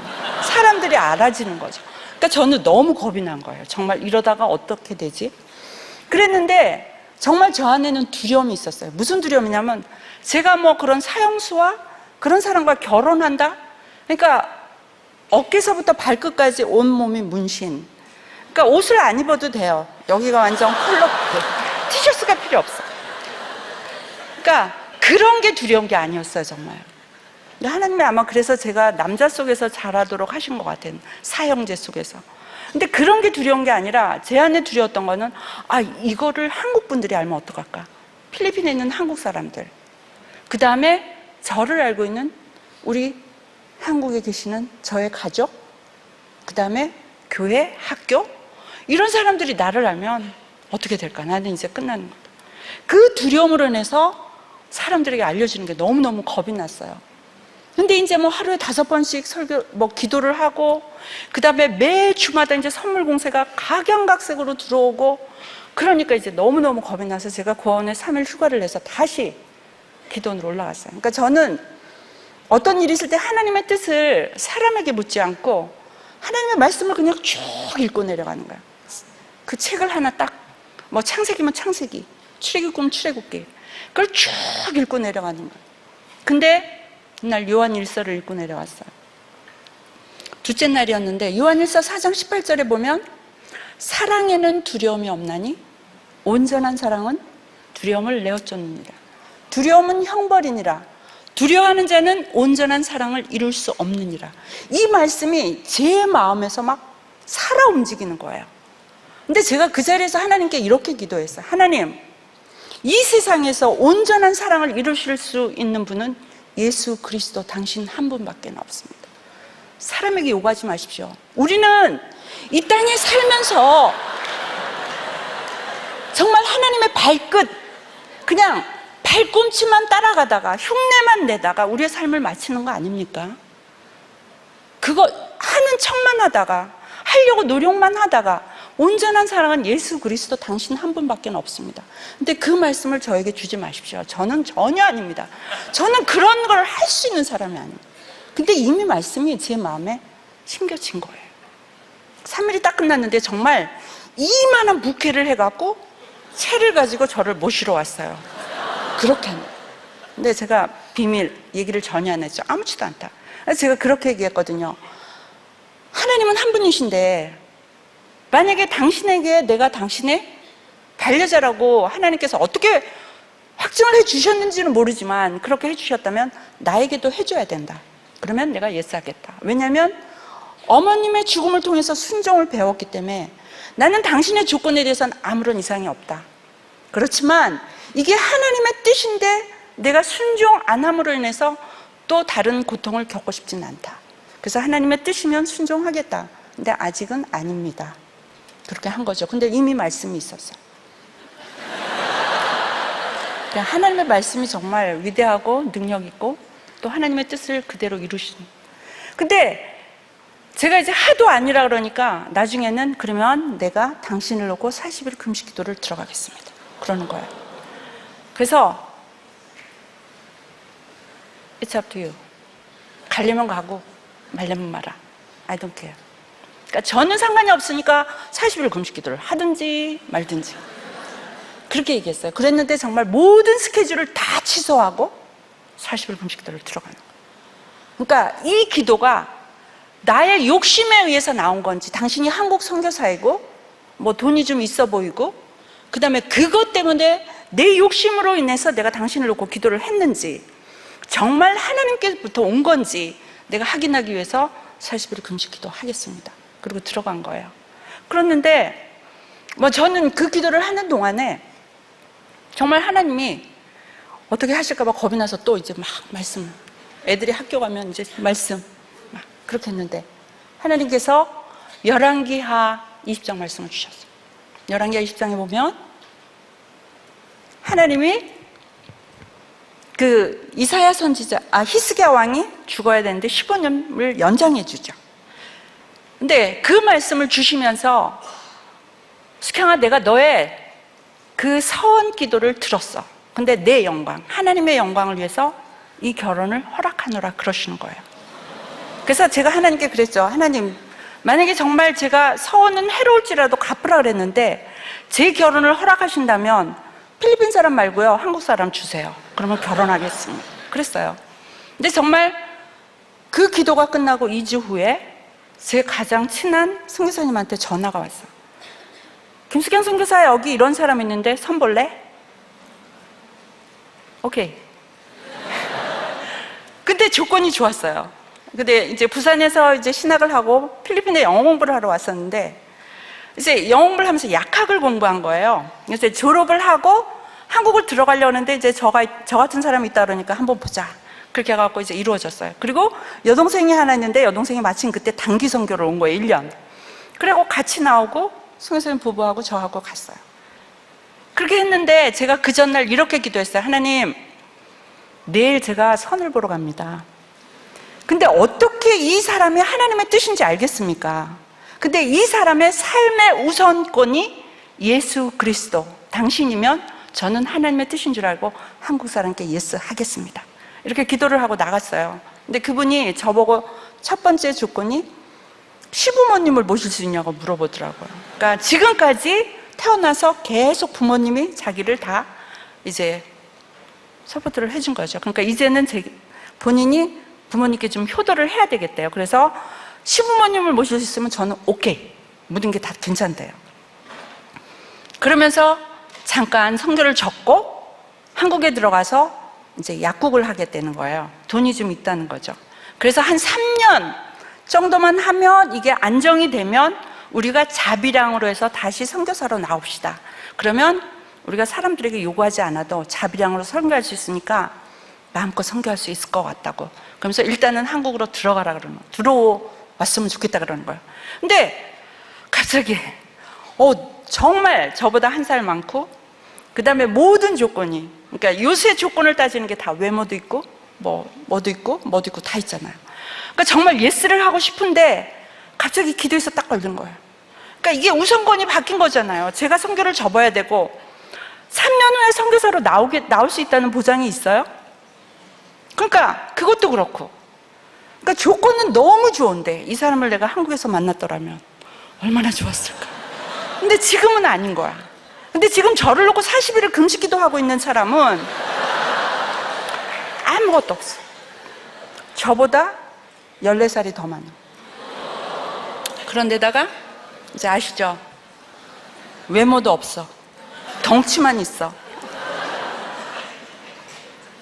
사람들이 알아지는 거죠. 그러니까 저는 너무 겁이 난 거예요. 정말 이러다가 어떻게 되지? 그랬는데 정말 저 안에는 두려움이 있었어요. 무슨 두려움이냐면 제가 뭐 그런 사형수와 그런 사람과 결혼한다? 그러니까 어깨서부터 발끝까지 온몸이 문신. 그러니까 옷을 안 입어도 돼요. 여기가 완전 컬러 티셔츠가 필요 없어. 그러니까 그런 게 두려운 게 아니었어요, 정말. 근데 하나님이 아마 그래서 제가 남자 속에서 자라도록 하신 것 같아요. 사형제 속에서. 근데 그런 게 두려운 게 아니라 제 안에 두려웠던 거는 이거를 한국 분들이 알면 어떡할까? 필리핀에 있는 한국 사람들. 그 다음에 저를 알고 있는 우리 한국에 계시는 저의 가족, 그 다음에 교회, 학교, 이런 사람들이 나를 알면 어떻게 될까? 나는 이제 끝나는 거다. 그 두려움으로 인해서 사람들에게 알려지는 게 너무너무 겁이 났어요. 근데 이제 뭐 하루에 5번씩 설교, 기도를 하고, 그 다음에 매 주마다 이제 선물 공세가 각양각색으로 들어오고, 그러니까 이제 너무너무 겁이 나서 제가 고아원에 3일 휴가를 내서 다시 기도원으로 올라갔어요. 그러니까 저는 어떤 일이 있을 때 하나님의 뜻을 사람에게 묻지 않고 하나님의 말씀을 그냥 쭉 읽고 내려가는 거예요. 그 책을 하나 딱, 뭐 창세기면 창세기, 출애굽기면 출애굽기, 그걸 쭉 읽고 내려가는 거예요. 근데 그날 요한일서를 읽고 내려왔어요. 둘째 날이었는데 요한일서 4장 18절에 보면 사랑에는 두려움이 없나니 온전한 사랑은 두려움을 내어 쫓느니라. 두려움은 형벌이니라. 두려워하는 자는 온전한 사랑을 이룰 수 없느니라. 이 말씀이 제 마음에서 막 살아 움직이는 거예요. 근데 제가 그 자리에서 하나님께 이렇게 기도했어요. 하나님, 이 세상에서 온전한 사랑을 이루실 수 있는 분은 예수 그리스도 당신 한 분밖에 없습니다. 사람에게 요구하지 마십시오. 우리는 이 땅에 살면서 정말 하나님의 발끝, 그냥 발꿈치만 따라가다가 흉내만 내다가 우리의 삶을 마치는 거 아닙니까? 그거 하는 척만 하다가 하려고 노력만 하다가 온전한 사랑은 예수 그리스도 당신 한 분밖에 없습니다. 근데 그 말씀을 저에게 주지 마십시오. 저는 전혀 아닙니다. 저는 그런 걸 할 수 있는 사람이 아닙니다. 근데 이미 말씀이 제 마음에 심겨진 거예요. 3일이 딱 끝났는데 정말 이만한 부케를 해갖고 채를 가지고 저를 모시러 왔어요. 그렇게 하는 거예요. 근데 제가 비밀 얘기를 전혀 안 했죠. 아무렇지도 않다. 그래서 제가 그렇게 얘기했거든요. 하나님은 한 분이신데 만약에 당신에게 내가 당신의 반려자라고 하나님께서 어떻게 확증을 해주셨는지는 모르지만 그렇게 해주셨다면 나에게도 해줘야 된다. 그러면 내가 예스하겠다. 왜냐하면 어머님의 죽음을 통해서 순종을 배웠기 때문에 나는 당신의 조건에 대해서는 아무런 이상이 없다. 그렇지만 이게 하나님의 뜻인데 내가 순종 안 함으로 인해서 또 다른 고통을 겪고 싶지는 않다. 그래서 하나님의 뜻이면 순종하겠다. 근데 아직은 아닙니다. 그렇게 한 거죠. 근데 이미 말씀이 있었어요. 하나님의 말씀이 정말 위대하고 능력 있고 또 하나님의 뜻을 그대로 이루시는. 근데 제가 이제 하도 아니라 그러니까 나중에는 그러면 내가 당신을 놓고 40일 금식 기도를 들어가겠습니다. 그러는 거예요. 그래서 It's up to you. 가려면 가고 말려면 말아. I don't care. 그러니까 저는 상관이 없으니까 40일 금식 기도를 하든지 말든지 그렇게 얘기했어요. 그랬는데 정말 모든 스케줄을 다 취소하고 40일 금식 기도를 들어가는 거예요. 그러니까 이 기도가 나의 욕심에 의해서 나온 건지, 당신이 한국 선교사이고 뭐 돈이 좀 있어 보이고 그 다음에 그것 때문에 내 욕심으로 인해서 내가 당신을 놓고 기도를 했는지, 정말 하나님께부터 온 건지 내가 확인하기 위해서 40일 금식 기도 하겠습니다. 그리고 들어간 거예요. 그랬는데 뭐 저는 그 기도를 하는 동안에 정말 하나님이 어떻게 하실까 봐 겁이 나서 또 이제 막 말씀, 애들이 학교 가면 이제 말씀 막 그렇게 했는데 하나님께서 열왕기하 20장 말씀을 주셨어요. 열왕기하 20장에 보면 하나님이 그 이사야 선지자, 히스기야 왕이 죽어야 되는데 15년을 연장해 주죠. 근데 그 말씀을 주시면서 스경아, 내가 너의 그 서원 기도를 들었어. 근데 내 영광, 하나님의 영광을 위해서 이 결혼을 허락하노라 그러시는 거예요. 그래서 제가 하나님께 그랬죠. 하나님, 만약에 정말 제가 서원은 해로울지라도 갚으라 그랬는데 제 결혼을 허락하신다면 필리핀 사람 말고요, 한국 사람 주세요. 그러면 결혼하겠습니다. 그랬어요. 근데 정말 그 기도가 끝나고 2주 후에 제 가장 친한 선교사님한테 전화가 왔어요. 김수경 선교사, 여기 이런 사람 있는데 선 볼래? 오케이. 근데 조건이 좋았어요. 근데 이제 부산에서 이제 신학을 하고 필리핀에 영어 공부를 하러 왔었는데 이제 영어 공부를 하면서 약학을 공부한 거예요. 그래서 졸업을 하고 한국을 들어가려고 하는데 이제 저 같은 사람이 있다 그러니까 한번 보자. 그렇게 해갖고 이제 이루어졌어요. 그리고 여동생이 하나 있는데 여동생이 마침 그때 단기 선교를 온 거예요. 1년. 그리고 같이 나오고 선생님 부부하고 저하고 갔어요. 그렇게 했는데 제가 그 전날 이렇게 기도했어요. 하나님, 내일 제가 선을 보러 갑니다. 근데 어떻게 이 사람이 하나님의 뜻인지 알겠습니까? 근데 이 사람의 삶의 우선권이 예수 그리스도 당신이면 저는 하나님의 뜻인 줄 알고 한국 사람께 예스 하겠습니다. 이렇게 기도를 하고 나갔어요. 근데 그분이 저보고 첫 번째 조건이 시부모님을 모실 수 있냐고 물어보더라고요. 그러니까 지금까지 태어나서 계속 부모님이 자기를 다 이제 서포트를 해준 거죠. 그러니까 이제는 본인이 부모님께 좀 효도를 해야 되겠대요. 그래서 시부모님을 모실 수 있으면 저는 오케이, 모든 게 다 괜찮대요. 그러면서 잠깐 선교를 접고 한국에 들어가서 이제 약국을 하게 되는 거예요. 돈이 좀 있다는 거죠. 그래서 한 3년 정도만 하면 이게 안정이 되면 우리가 자비량으로 해서 다시 선교사로 나옵시다. 그러면 우리가 사람들에게 요구하지 않아도 자비량으로 선교할 수 있으니까 마음껏 선교할 수 있을 것 같다고. 그러면서 일단은 한국으로 들어가라 그러는 거예요. 들어왔으면 좋겠다 그러는 거예요. 근데 갑자기 정말 저보다 한 살 많고 그 다음에 모든 조건이, 그러니까 요새 조건을 따지는 게 다 외모도 있고 뭐도 있고 다 있잖아요. 그러니까 정말 예스를 하고 싶은데 갑자기 기도에서 딱 걸린 거예요. 그러니까 이게 우선권이 바뀐 거잖아요. 제가 선교를 접어야 되고 3년 후에 선교사로 나올 수 있다는 보장이 있어요? 그러니까 그것도 그렇고, 그러니까 조건은 너무 좋은데 이 사람을 내가 한국에서 만났더라면 얼마나 좋았을까. 근데 지금은 아닌 거야. 근데 지금 저를 놓고 40일을 금식기도 하고 있는 사람은 아무것도 없어. 저보다 14살이 더 많아. 그런데다가 이제 아시죠? 외모도 없어. 덩치만 있어.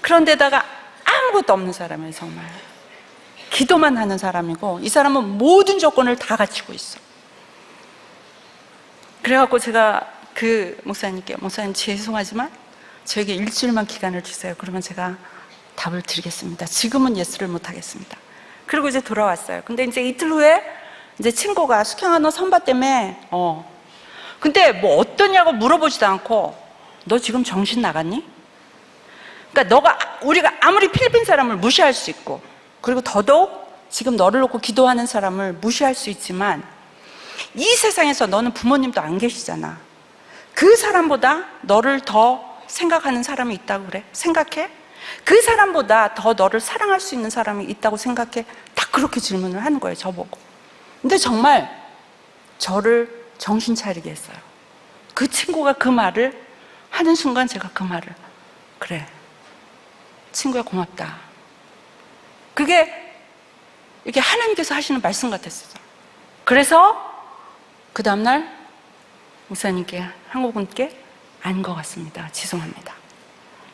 그런데다가 아무것도 없는 사람이에요. 정말 기도만 하는 사람이고, 이 사람은 모든 조건을 다 갖추고 있어. 그래갖고 제가 그 목사님께, 목사님 죄송하지만 저에게 일주일만 기간을 주세요. 그러면 제가 답을 드리겠습니다. 지금은 예스를 못 하겠습니다. 그리고 이제 돌아왔어요. 근데 이제 이틀 후에 이제 친구가 숙향아 선바 때문에 근데 뭐 어떠냐고 물어보지도 않고 너 지금 정신 나갔니? 그러니까 우리가 아무리 필리핀 사람을 무시할 수 있고, 그리고 더더욱 지금 너를 놓고 기도하는 사람을 무시할 수 있지만 이 세상에서 너는 부모님도 안 계시잖아. 그 사람보다 너를 더 생각하는 사람이 있다고 그래? 생각해? 그 사람보다 더 너를 사랑할 수 있는 사람이 있다고 생각해? 딱 그렇게 질문을 하는 거예요, 저보고. 근데 정말 저를 정신 차리게 했어요. 그 친구가 그 말을 하는 순간 제가 그 말을, 그래, 친구야 고맙다. 그게 이게 하나님께서 하시는 말씀 같았어요. 그래서 그 다음날 목사님께, 한국분께 아닌 것 같습니다. 죄송합니다.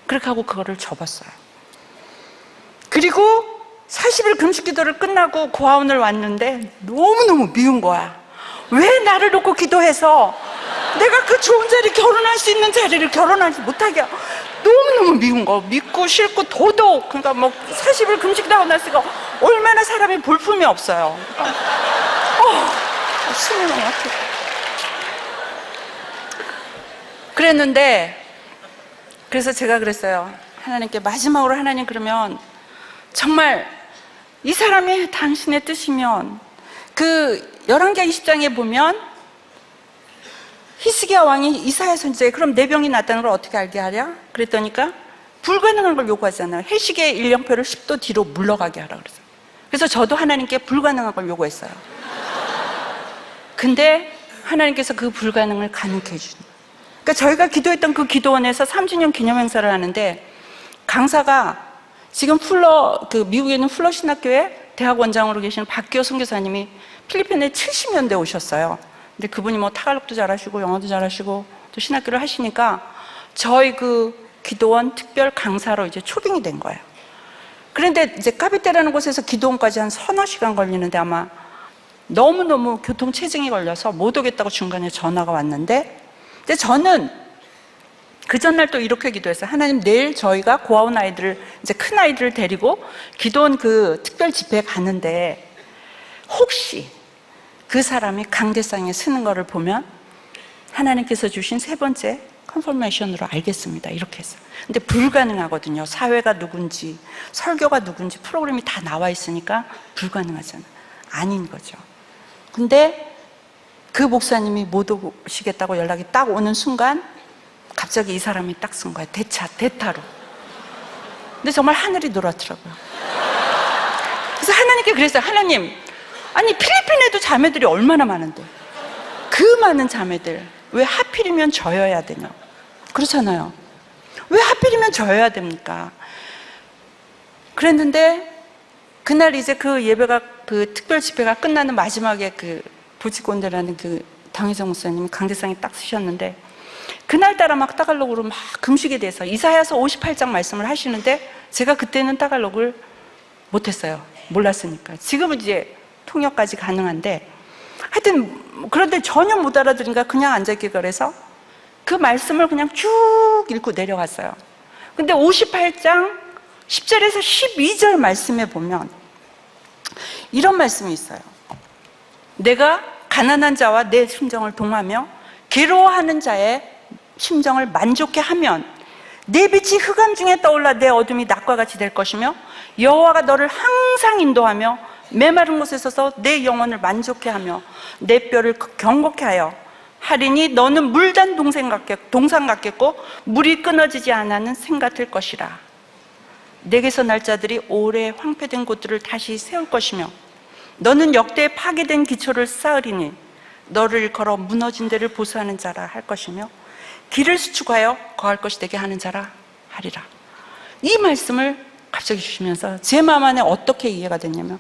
그렇게 하고 그거를 접었어요. 그리고 40일 금식 기도를 끝나고 고아원을 왔는데 너무너무 미운 거야. 왜 나를 놓고 기도해서 내가 그 좋은 자리, 결혼할 수 있는 자리를 결혼하지 못하게, 너무너무 미운 거. 믿고 싫고 더더욱, 그러니까 뭐 40일 금식도 하고 났으니까 얼마나 사람이 볼품이 없어요. 숨이 너무 막혀. 그랬는데, 그래서 제가 그랬어요. 하나님께 마지막으로, 하나님 그러면 정말 이 사람이 당신의 뜻이면, 그 열왕기하 20장에 보면 히스기야 왕이 이사야 선지자에 그럼 내 병이 낫다는 걸 어떻게 알게 하랴? 그랬더니까 불가능한 걸 요구하잖아요. 해시계의 일령표를 10도 뒤로 물러가게 하라 그랬어요. 그래서 저도 하나님께 불가능한 걸 요구했어요. 근데 하나님께서 그 불가능을 가능케 해주는 거예요. 그러니까 저희가 기도했던 그 기도원에서 3주년 기념 행사를 하는데, 강사가 지금 미국에 있는 플러 신학교에 대학 원장으로 계시는 박기호 선교사님이 필리핀에 70년대 오셨어요. 근데 그분이 뭐 타갈록도 잘하시고 영어도 잘하시고 또 신학교를 하시니까 저희 그 기도원 특별 강사로 이제 초빙이 된 거예요. 그런데 이제 까비떼라는 곳에서 기도원까지 한 서너 시간 걸리는데 아마 너무너무 교통체증이 걸려서 못 오겠다고 중간에 전화가 왔는데, 근데 저는 그 전날 또 이렇게 기도했어요. 하나님, 내일 저희가 고아원 아이들을, 이제 큰 아이들을 데리고 기도원 그 특별 집회에 가는데 혹시 그 사람이 강대상에 쓰는 거를 보면 하나님께서 주신 세 번째 컨퍼메이션으로 알겠습니다. 이렇게 했어요. 근데 불가능하거든요. 사회가 누군지, 설교가 누군지 프로그램이 다 나와 있으니까 불가능하잖아요. 아닌 거죠. 근데 그 목사님이 못 오시겠다고 연락이 딱 오는 순간 갑자기 이 사람이 딱 쓴 거예요. 대타로. 근데 정말 하늘이 노랗더라고요. 그래서 하나님께 그랬어요. 하나님, 아니 필리핀에도 자매들이 얼마나 많은데 그 많은 자매들 왜 하필이면 저여야 되냐? 그렇잖아요. 왜 하필이면 저여야 됩니까? 그랬는데 그날 이제 그 예배가, 그 특별 집회가 끝나는 마지막에 그 부지꼰대라는 그 당회장 목사님이 강대상에 딱 쓰셨는데, 그날따라 막 따갈록으로 막 금식에 대해서 이사야서 58장 말씀을 하시는데, 제가 그때는 따갈록을 못했어요. 몰랐으니까. 지금은 이제 통역까지 가능한데, 하여튼 그런데 전혀 못 알아들으니까 그냥 앉아있기 그래서 그 말씀을 그냥 쭉 읽고 내려갔어요. 근데 58장 10절에서 12절 말씀에 보면 이런 말씀이 있어요. 내가 가난한 자와 내 심정을 동하며 괴로워하는 자의 심정을 만족해 하면 내 빛이 흑암 중에 떠올라 내 어둠이 낮과 같이 될 것이며 여호와가 너를 항상 인도하며 메마른 곳에 서서 내 영혼을 만족해 하며 내 뼈를 경고케 하여 하리니 너는 물단 동산 같겠고 물이 끊어지지 않는 샘 같을 것이라. 내게서 날 자들이 오래 황폐된 곳들을 다시 세울 것이며 너는 역대 파괴된 기초를 쌓으리니 너를 일컬어 무너진 데를 보수하는 자라 할 것이며 길을 수축하여 거할 것이 되게 하는 자라 하리라. 이 말씀을 갑자기 주시면서 제 마음 안에 어떻게 이해가 됐냐면,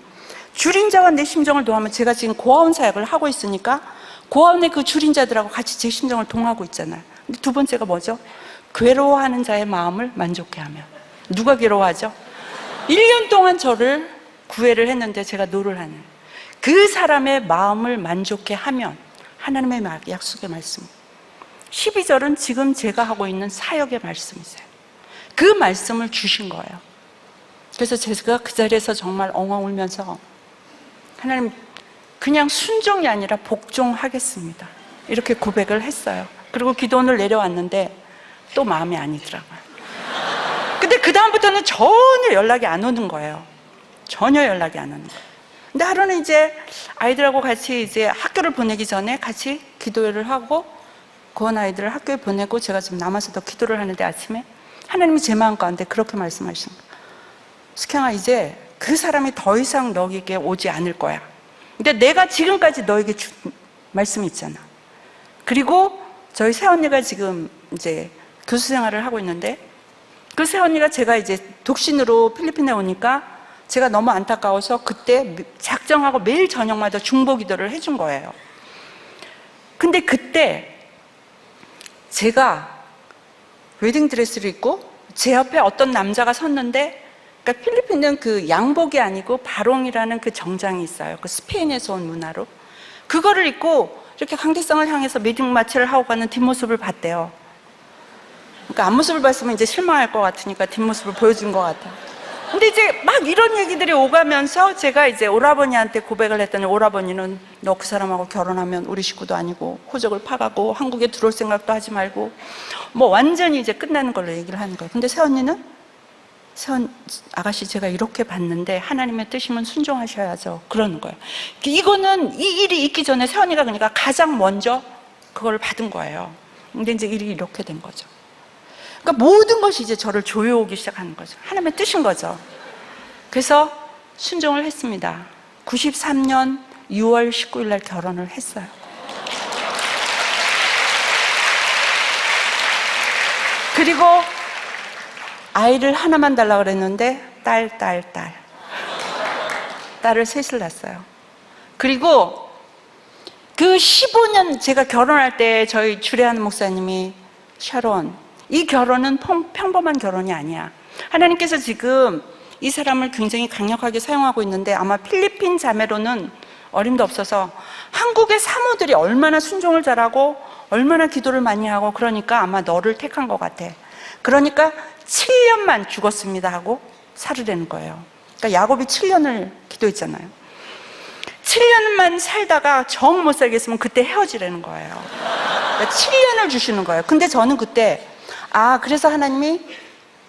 줄인 자와 내 심정을 동하면, 제가 지금 고아원 사역을 하고 있으니까 고아원의 그 줄인 자들하고 같이 제 심정을 동하고 있잖아요. 근데 두 번째가 뭐죠? 괴로워하는 자의 마음을 만족해 하면. 누가 괴로워하죠? 1년 동안 저를 구애를 했는데 제가 노를 하는 그 사람의 마음을 만족해 하면 하나님의 약속의 말씀. 12절은 지금 제가 하고 있는 사역의 말씀이세요. 그 말씀을 주신 거예요. 그래서 제가 그 자리에서 정말 엉엉 울면서 하나님, 그냥 순종이 아니라 복종하겠습니다, 이렇게 고백을 했어요. 그리고 기도원을 내려왔는데 또 마음이 아니더라고요. 근데 그 다음부터는 전혀 연락이 안 오는 거예요. 전혀 연락이 안 오는 거예요. 근데 하루는 이제 아이들하고 같이 이제 학교를 보내기 전에 같이 기도회를 하고, 고원 아이들을 학교에 보내고 제가 지금 남아서 더 기도를 하는데, 아침에 하나님이 제 마음 가운데 그렇게 말씀하시는 거예요. 스경아, 이제 그 사람이 더 이상 너에게 오지 않을 거야. 근데 내가 지금까지 너에게 준 말씀이 있잖아. 그리고 저희 새언니가 지금 이제 교수 생활을 하고 있는데, 그 새언니가 제가 이제 독신으로 필리핀에 오니까 제가 너무 안타까워서 그때 작정하고 매일 저녁마다 중보 기도를 해준 거예요. 근데 그때 제가 웨딩드레스를 입고 제 옆에 어떤 남자가 섰는데, 그러니까 필리핀은 그 양복이 아니고 바롱이라는 그 정장이 있어요. 그 스페인에서 온 문화로. 그거를 입고 이렇게 강대상을 향해서 웨딩 마치를 하고 가는 뒷모습을 봤대요. 그러니까 앞모습을 봤으면 이제 실망할 것 같으니까 뒷모습을 보여준 것 같아요. 근데 이제 막 이런 얘기들이 오가면서 제가 이제 오라버니한테 고백을 했더니, 오라버니는 너 그 사람하고 결혼하면 우리 식구도 아니고 호적을 파가고 한국에 들어올 생각도 하지 말고, 뭐 완전히 이제 끝나는 걸로 얘기를 하는 거예요. 근데 새언니는, 아가씨, 제가 이렇게 봤는데 하나님의 뜻이면 순종하셔야죠, 그러는 거예요. 이거는 이 일이 있기 전에 새언니가 그러니까 가장 먼저 그걸 받은 거예요. 근데 이제 일이 이렇게 된 거죠. 그러니까 모든 것이 이제 저를 조여오기 시작하는 거죠. 하나님의 뜻인 거죠. 그래서 순종을 했습니다. 93년 6월 19일 날 결혼을 했어요. 그리고 아이를 하나만 달라고 그랬는데 딸을 셋을 낳았어요. 그리고 그 15년 제가 결혼할 때 저희 주례하는 목사님이, 샤론, 이 결혼은 평범한 결혼이 아니야. 하나님께서 지금 이 사람을 굉장히 강력하게 사용하고 있는데, 아마 필리핀 자매로는 어림도 없어서 한국의 사모들이 얼마나 순종을 잘하고 얼마나 기도를 많이 하고 그러니까 아마 너를 택한 것 같아. 그러니까 7년만 죽었습니다 하고 살으라는 거예요. 그러니까 야곱이 7년을 기도했잖아요. 7년만 살다가 정 못 살겠으면 그때 헤어지라는 거예요. 그러니까 7년을 주시는 거예요. 근데 저는 그때, 그래서 하나님이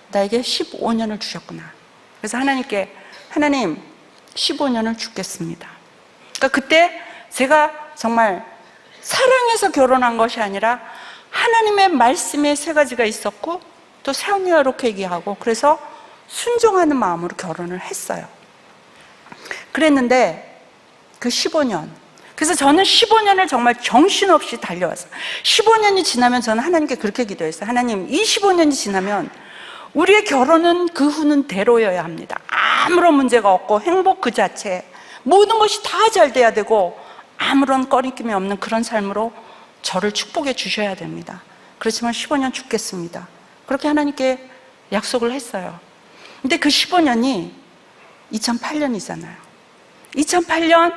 나에게 15년을 주셨구나. 그래서 하나님께, 하나님 15년을 죽겠습니다. 그러니까 그때 제가 정말 사랑해서 결혼한 것이 아니라 하나님의 말씀에 세 가지가 있었고 또 세언니와 이렇게 얘기하고 그래서 순종하는 마음으로 결혼을 했어요. 그랬는데 그 15년, 그래서 저는 15년을 정말 정신없이 달려왔어요. 15년이 지나면 저는 하나님께 그렇게 기도했어요. 하나님, 이 15년이 지나면 우리의 결혼은 그 후는 대로여야 합니다. 아무런 문제가 없고 행복 그 자체, 모든 것이 다 잘 돼야 되고 아무런 꺼리낌이 없는 그런 삶으로 저를 축복해 주셔야 됩니다. 그렇지만 15년 죽겠습니다. 그렇게 하나님께 약속을 했어요. 근데 그 15년이 2008년이잖아요. 2008년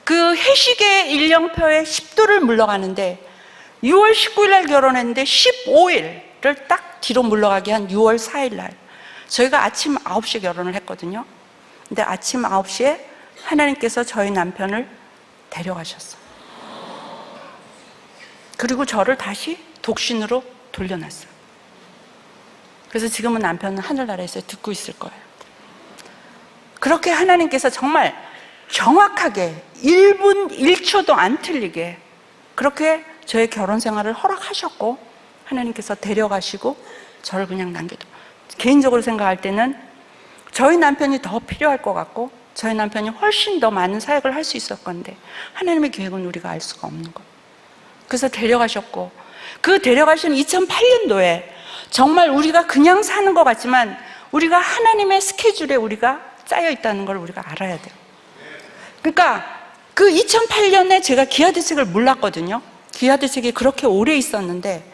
그 해시계 일령표에 10도를 물러가는데 6월 19일 날 결혼했는데 15일을 딱 뒤로 물러가게 한 6월 4일 날 저희가 아침 9시에 결혼을 했거든요. 근데 아침 9시에 하나님께서 저희 남편을 데려가셨어요. 그리고 저를 다시 독신으로 돌려놨어요. 그래서 지금은 남편은 하늘나라에서 듣고 있을 거예요. 그렇게 하나님께서 정말 정확하게 1분 1초도 안 틀리게 그렇게 저의 결혼 생활을 허락하셨고 하나님께서 데려가시고 저를 그냥 남겨둬. 개인적으로 생각할 때는 저희 남편이 더 필요할 것 같고 저희 남편이 훨씬 더 많은 사역을 할 수 있을 건데 하나님의 계획은 우리가 알 수가 없는 거예요. 그래서 데려가셨고 그 데려가신 2008년도에 정말 우리가 그냥 사는 것 같지만 우리가 하나님의 스케줄에 우리가 짜여 있다는 걸 우리가 알아야 돼요. 그러니까 그 2008년에 제가 기아대책을 몰랐거든요. 기아대책이 그렇게 오래 있었는데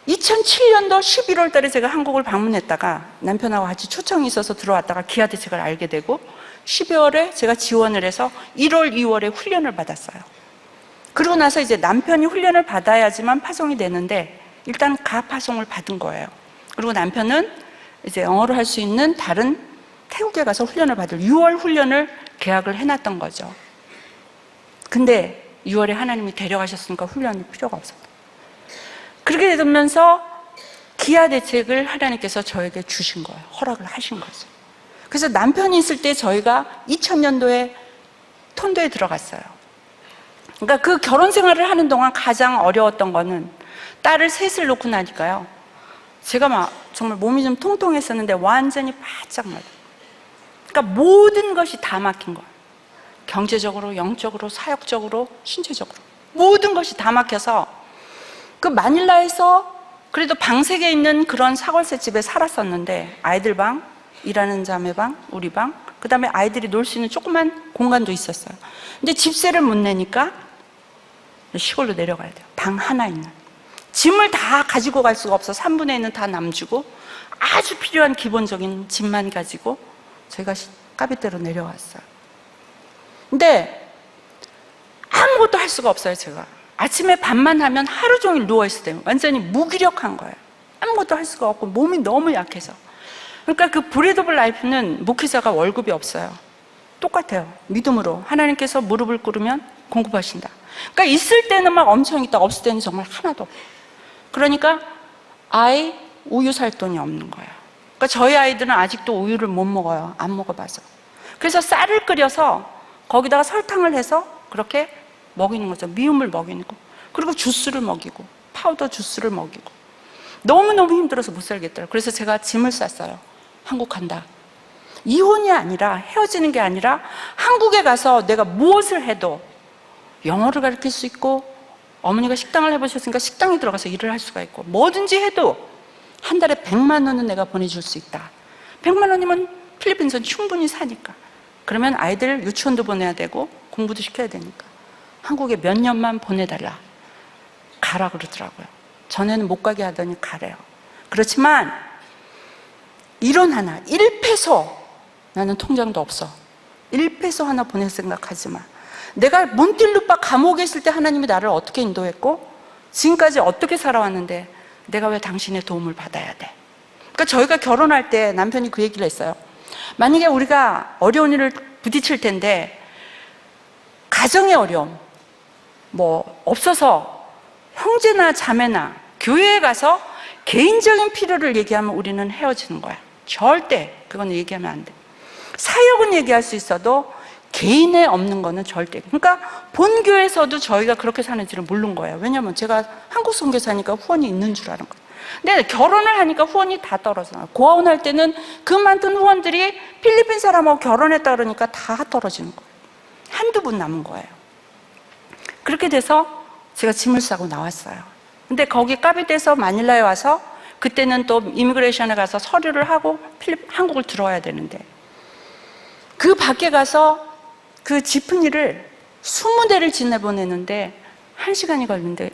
2007년도 11월 달에 제가 한국을 방문했다가 남편하고 같이 초청이 있어서 들어왔다가 기아대책을 알게 되고 12월에 제가 지원을 해서 1월, 2월에 훈련을 받았어요. 그러고 나서 이제 남편이 훈련을 받아야지만 파송이 되는데 일단 가파송을 받은 거예요. 그리고 남편은 이제 영어를 할 수 있는 다른 태국에 가서 훈련을 받을 6월 훈련을 계약을 해놨던 거죠. 근데 6월에 하나님이 데려가셨으니까 훈련이 필요가 없었다. 그렇게 되면서 기아 대책을 하나님께서 저에게 주신 거예요. 허락을 하신 거죠. 그래서 남편이 있을 때 저희가 2000년도에 톤도에 들어갔어요. 그러니까 그 결혼 생활을 하는 동안 가장 어려웠던 거는 딸을 셋을 놓고 나니까요. 제가 막 정말 몸이 좀 통통했었는데 완전히 바짝 말라. 그러니까 모든 것이 다 막힌 거예요. 경제적으로, 영적으로, 사역적으로, 신체적으로 모든 것이 다 막혀서 그 마닐라에서 그래도 방색에 있는 그런 사골세 집에 살았었는데 아이들 방, 일하는 자매 방, 우리 방, 그 다음에 아이들이 놀 수 있는 조그만 공간도 있었어요. 근데 집세를 못 내니까 시골로 내려가야 돼요. 방 하나 있는. 짐을 다 가지고 갈 수가 없어. 3분의 1은 다 남주고 아주 필요한 기본적인 짐만 가지고 저희가 까비대로 내려왔어요. 근데 아무것도 할 수가 없어요. 제가 아침에 밥만 하면 하루 종일 누워있어야 돼요. 완전히 무기력한 거예요. 아무것도 할 수가 없고 몸이 너무 약해서. 그러니까 그 브레드 오브 라이프는 목회자가 월급이 없어요. 똑같아요. 믿음으로 하나님께서 무릎을 꿇으면 공급하신다. 그러니까 있을 때는 막 엄청 있다, 없을 때는 정말 하나도 없고. 그러니까 아이 우유 살 돈이 없는 거예요. 그러니까 저희 아이들은 아직도 우유를 못 먹어요. 안 먹어봐서. 그래서 쌀을 끓여서 거기다가 설탕을 해서 그렇게 먹이는 거죠. 미음을 먹이는 거. 그리고 주스를 먹이고 파우더 주스를 먹이고 너무너무 힘들어서 못 살겠더라고요. 그래서 제가 짐을 쌌어요. 한국 간다. 이혼이 아니라 헤어지는 게 아니라 한국에 가서 내가 무엇을 해도 영어를 가르칠 수 있고 어머니가 식당을 해보셨으니까 식당에 들어가서 일을 할 수가 있고 뭐든지 해도 한 달에 100만 원은 내가 보내줄 수 있다. 100만 원이면 필리핀에서는 충분히 사니까. 그러면 아이들 유치원도 보내야 되고 공부도 시켜야 되니까 한국에 몇 년만 보내달라. 가라 그러더라고요. 전에는 못 가게 하더니 가래요. 그렇지만 1원 하나, 1페소 나는 통장도 없어. 1페소 하나 보낼 생각하지 마. 내가 몬틸루파 감옥에 있을 때 하나님이 나를 어떻게 인도했고 지금까지 어떻게 살아왔는데 내가 왜 당신의 도움을 받아야 돼? 그러니까 저희가 결혼할 때 남편이 그 얘기를 했어요. 만약에 우리가 어려운 일을 부딪힐 텐데 가정의 어려움 뭐 없어서 형제나 자매나 교회에 가서 개인적인 필요를 얘기하면 우리는 헤어지는 거야. 절대 그건 얘기하면 안 돼. 사역은 얘기할 수 있어도 개인에 없는 거는 절대. 그러니까 본교에서도 저희가 그렇게 사는지를 모르는 거예요. 왜냐하면 제가 한국 선교사니까 후원이 있는 줄 아는 거예요. 근데 결혼을 하니까 후원이 다 떨어져요. 고아원할 때는 그 많은 후원들이 필리핀 사람하고 결혼했다 그러니까 다 떨어지는 거예요. 한두 분 남은 거예요. 그렇게 돼서 제가 짐을 싸고 나왔어요. 근데 거기 까비돼서 마닐라에 와서 그때는 또 이미그레이션에 가서 서류를 하고 한국을 들어와야 되는데 그 밖에 가서 그 지프니를 20대를 지내보내는데 1시간이 걸리는데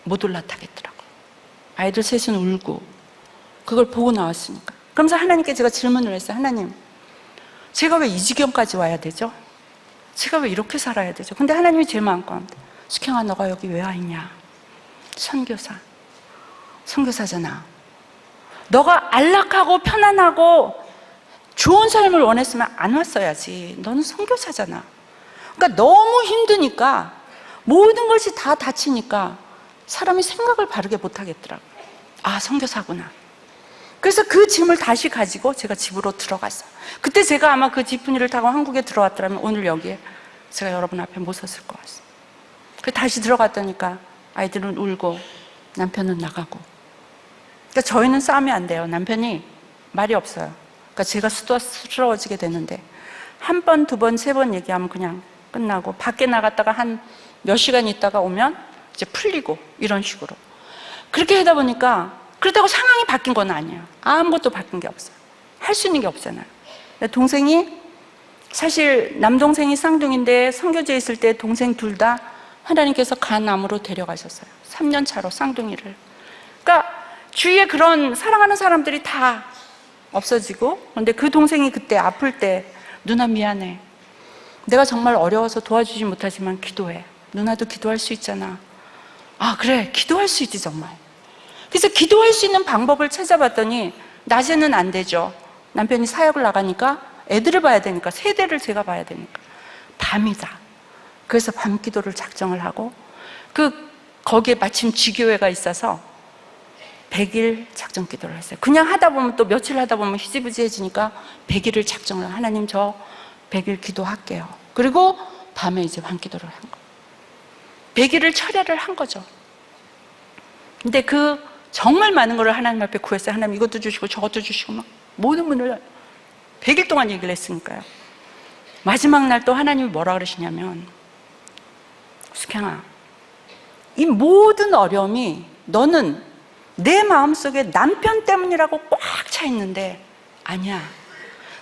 못 올라타겠더라고요. 아이들 셋은 울고 그걸 보고 나왔으니까. 그러면서 하나님께 제가 질문을 했어요. 하나님, 제가 왜 이 지경까지 와야 되죠? 제가 왜 이렇게 살아야 되죠? 근데 하나님이 제 마음가운데 수경아, 너가 여기 왜 와 있냐? 선교사잖아. 너가 안락하고 편안하고 좋은 삶을 원했으면 안 왔어야지. 너는 선교사잖아. 그러니까 너무 힘드니까 모든 것이 다 다치니까 사람이 생각을 바르게 못 하겠더라고요. 아, 선교사구나. 그래서 그 짐을 다시 가지고 제가 집으로 들어갔어요. 그때 제가 아마 그 지프니를 타고 한국에 들어왔더라면 오늘 여기에 제가 여러분 앞에 못 섰을 것 같아요. 그래서 다시 들어갔다니까 아이들은 울고 남편은 나가고. 그러니까 저희는 싸움이 안 돼요. 남편이 말이 없어요. 그러니까 제가 수다스러워지게 되는데 한 번, 두 번, 세 번 얘기하면 그냥 끝나고 밖에 나갔다가 한 몇 시간 있다가 오면 이제 풀리고 이런 식으로. 그렇게 하다 보니까 그렇다고 상황이 바뀐 건 아니에요. 아무것도 바뀐 게 없어요. 할 수 있는 게 없잖아요. 동생이 사실 남동생이 쌍둥이인데 선교지에 있을 때 동생 둘 다 하나님께서 간암으로 데려가셨어요. 3년 차로 쌍둥이를. 그러니까 주위에 그런 사랑하는 사람들이 다 없어지고, 그런데 그 동생이 그때 아플 때 누나 미안해. 내가 정말 어려워서 도와주지 못하지만 기도해. 누나도 기도할 수 있잖아. 아, 그래. 기도할 수 있지 정말. 그래서 기도할 수 있는 방법을 찾아봤더니 낮에는 안 되죠. 남편이 사역을 나가니까 애들을 봐야 되니까 세대를 제가 봐야 되니까 밤이다. 그래서 밤 기도를 작정을 하고 거기에 마침 지교회가 있어서 100일 작정 기도를 했어요. 그냥 하다 보면 또 며칠 하다 보면 희지부지해지니까 100일을 작정을 하나님 저 100일 기도할게요. 그리고 밤에 이제 밤 기도를 한 거예요. 100일을 철야를 한 거죠. 근데 그 정말 많은 걸 하나님 앞에 구했어요. 하나님 이것도 주시고 저것도 주시고 막 모든 분을 100일 동안 얘기를 했으니까요. 마지막 날 또 하나님이 뭐라 그러시냐면 수경아, 이 모든 어려움이 너는 내 마음속에 남편 때문이라고 꽉 차 있는데 아니야.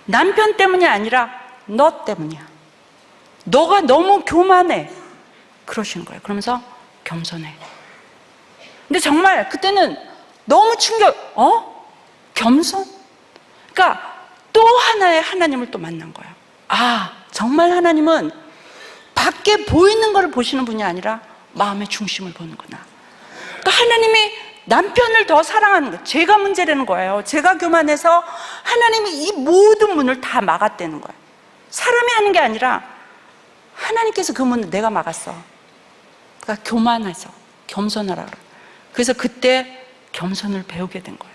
남편 때문이 아니라 너 때문이야. 너가 너무 교만해. 그러시는 거예요. 그러면서 겸손해. 근데 정말 그때는 너무 충격, 겸손? 그러니까 또 하나의 하나님을 또 만난 거예요. 아, 정말 하나님은 밖에 보이는 것을 보시는 분이 아니라 마음의 중심을 보는구나. 그러니까 하나님이 남편을 더 사랑하는 거예요. 제가 문제라는 거예요. 제가 교만해서 하나님이 이 모든 문을 다 막았다는 거예요. 사람이 하는 게 아니라 하나님께서 그 문을 내가 막았어. 그러니까 교만해서 겸손하라. 그래서 그때 겸손을 배우게 된 거예요.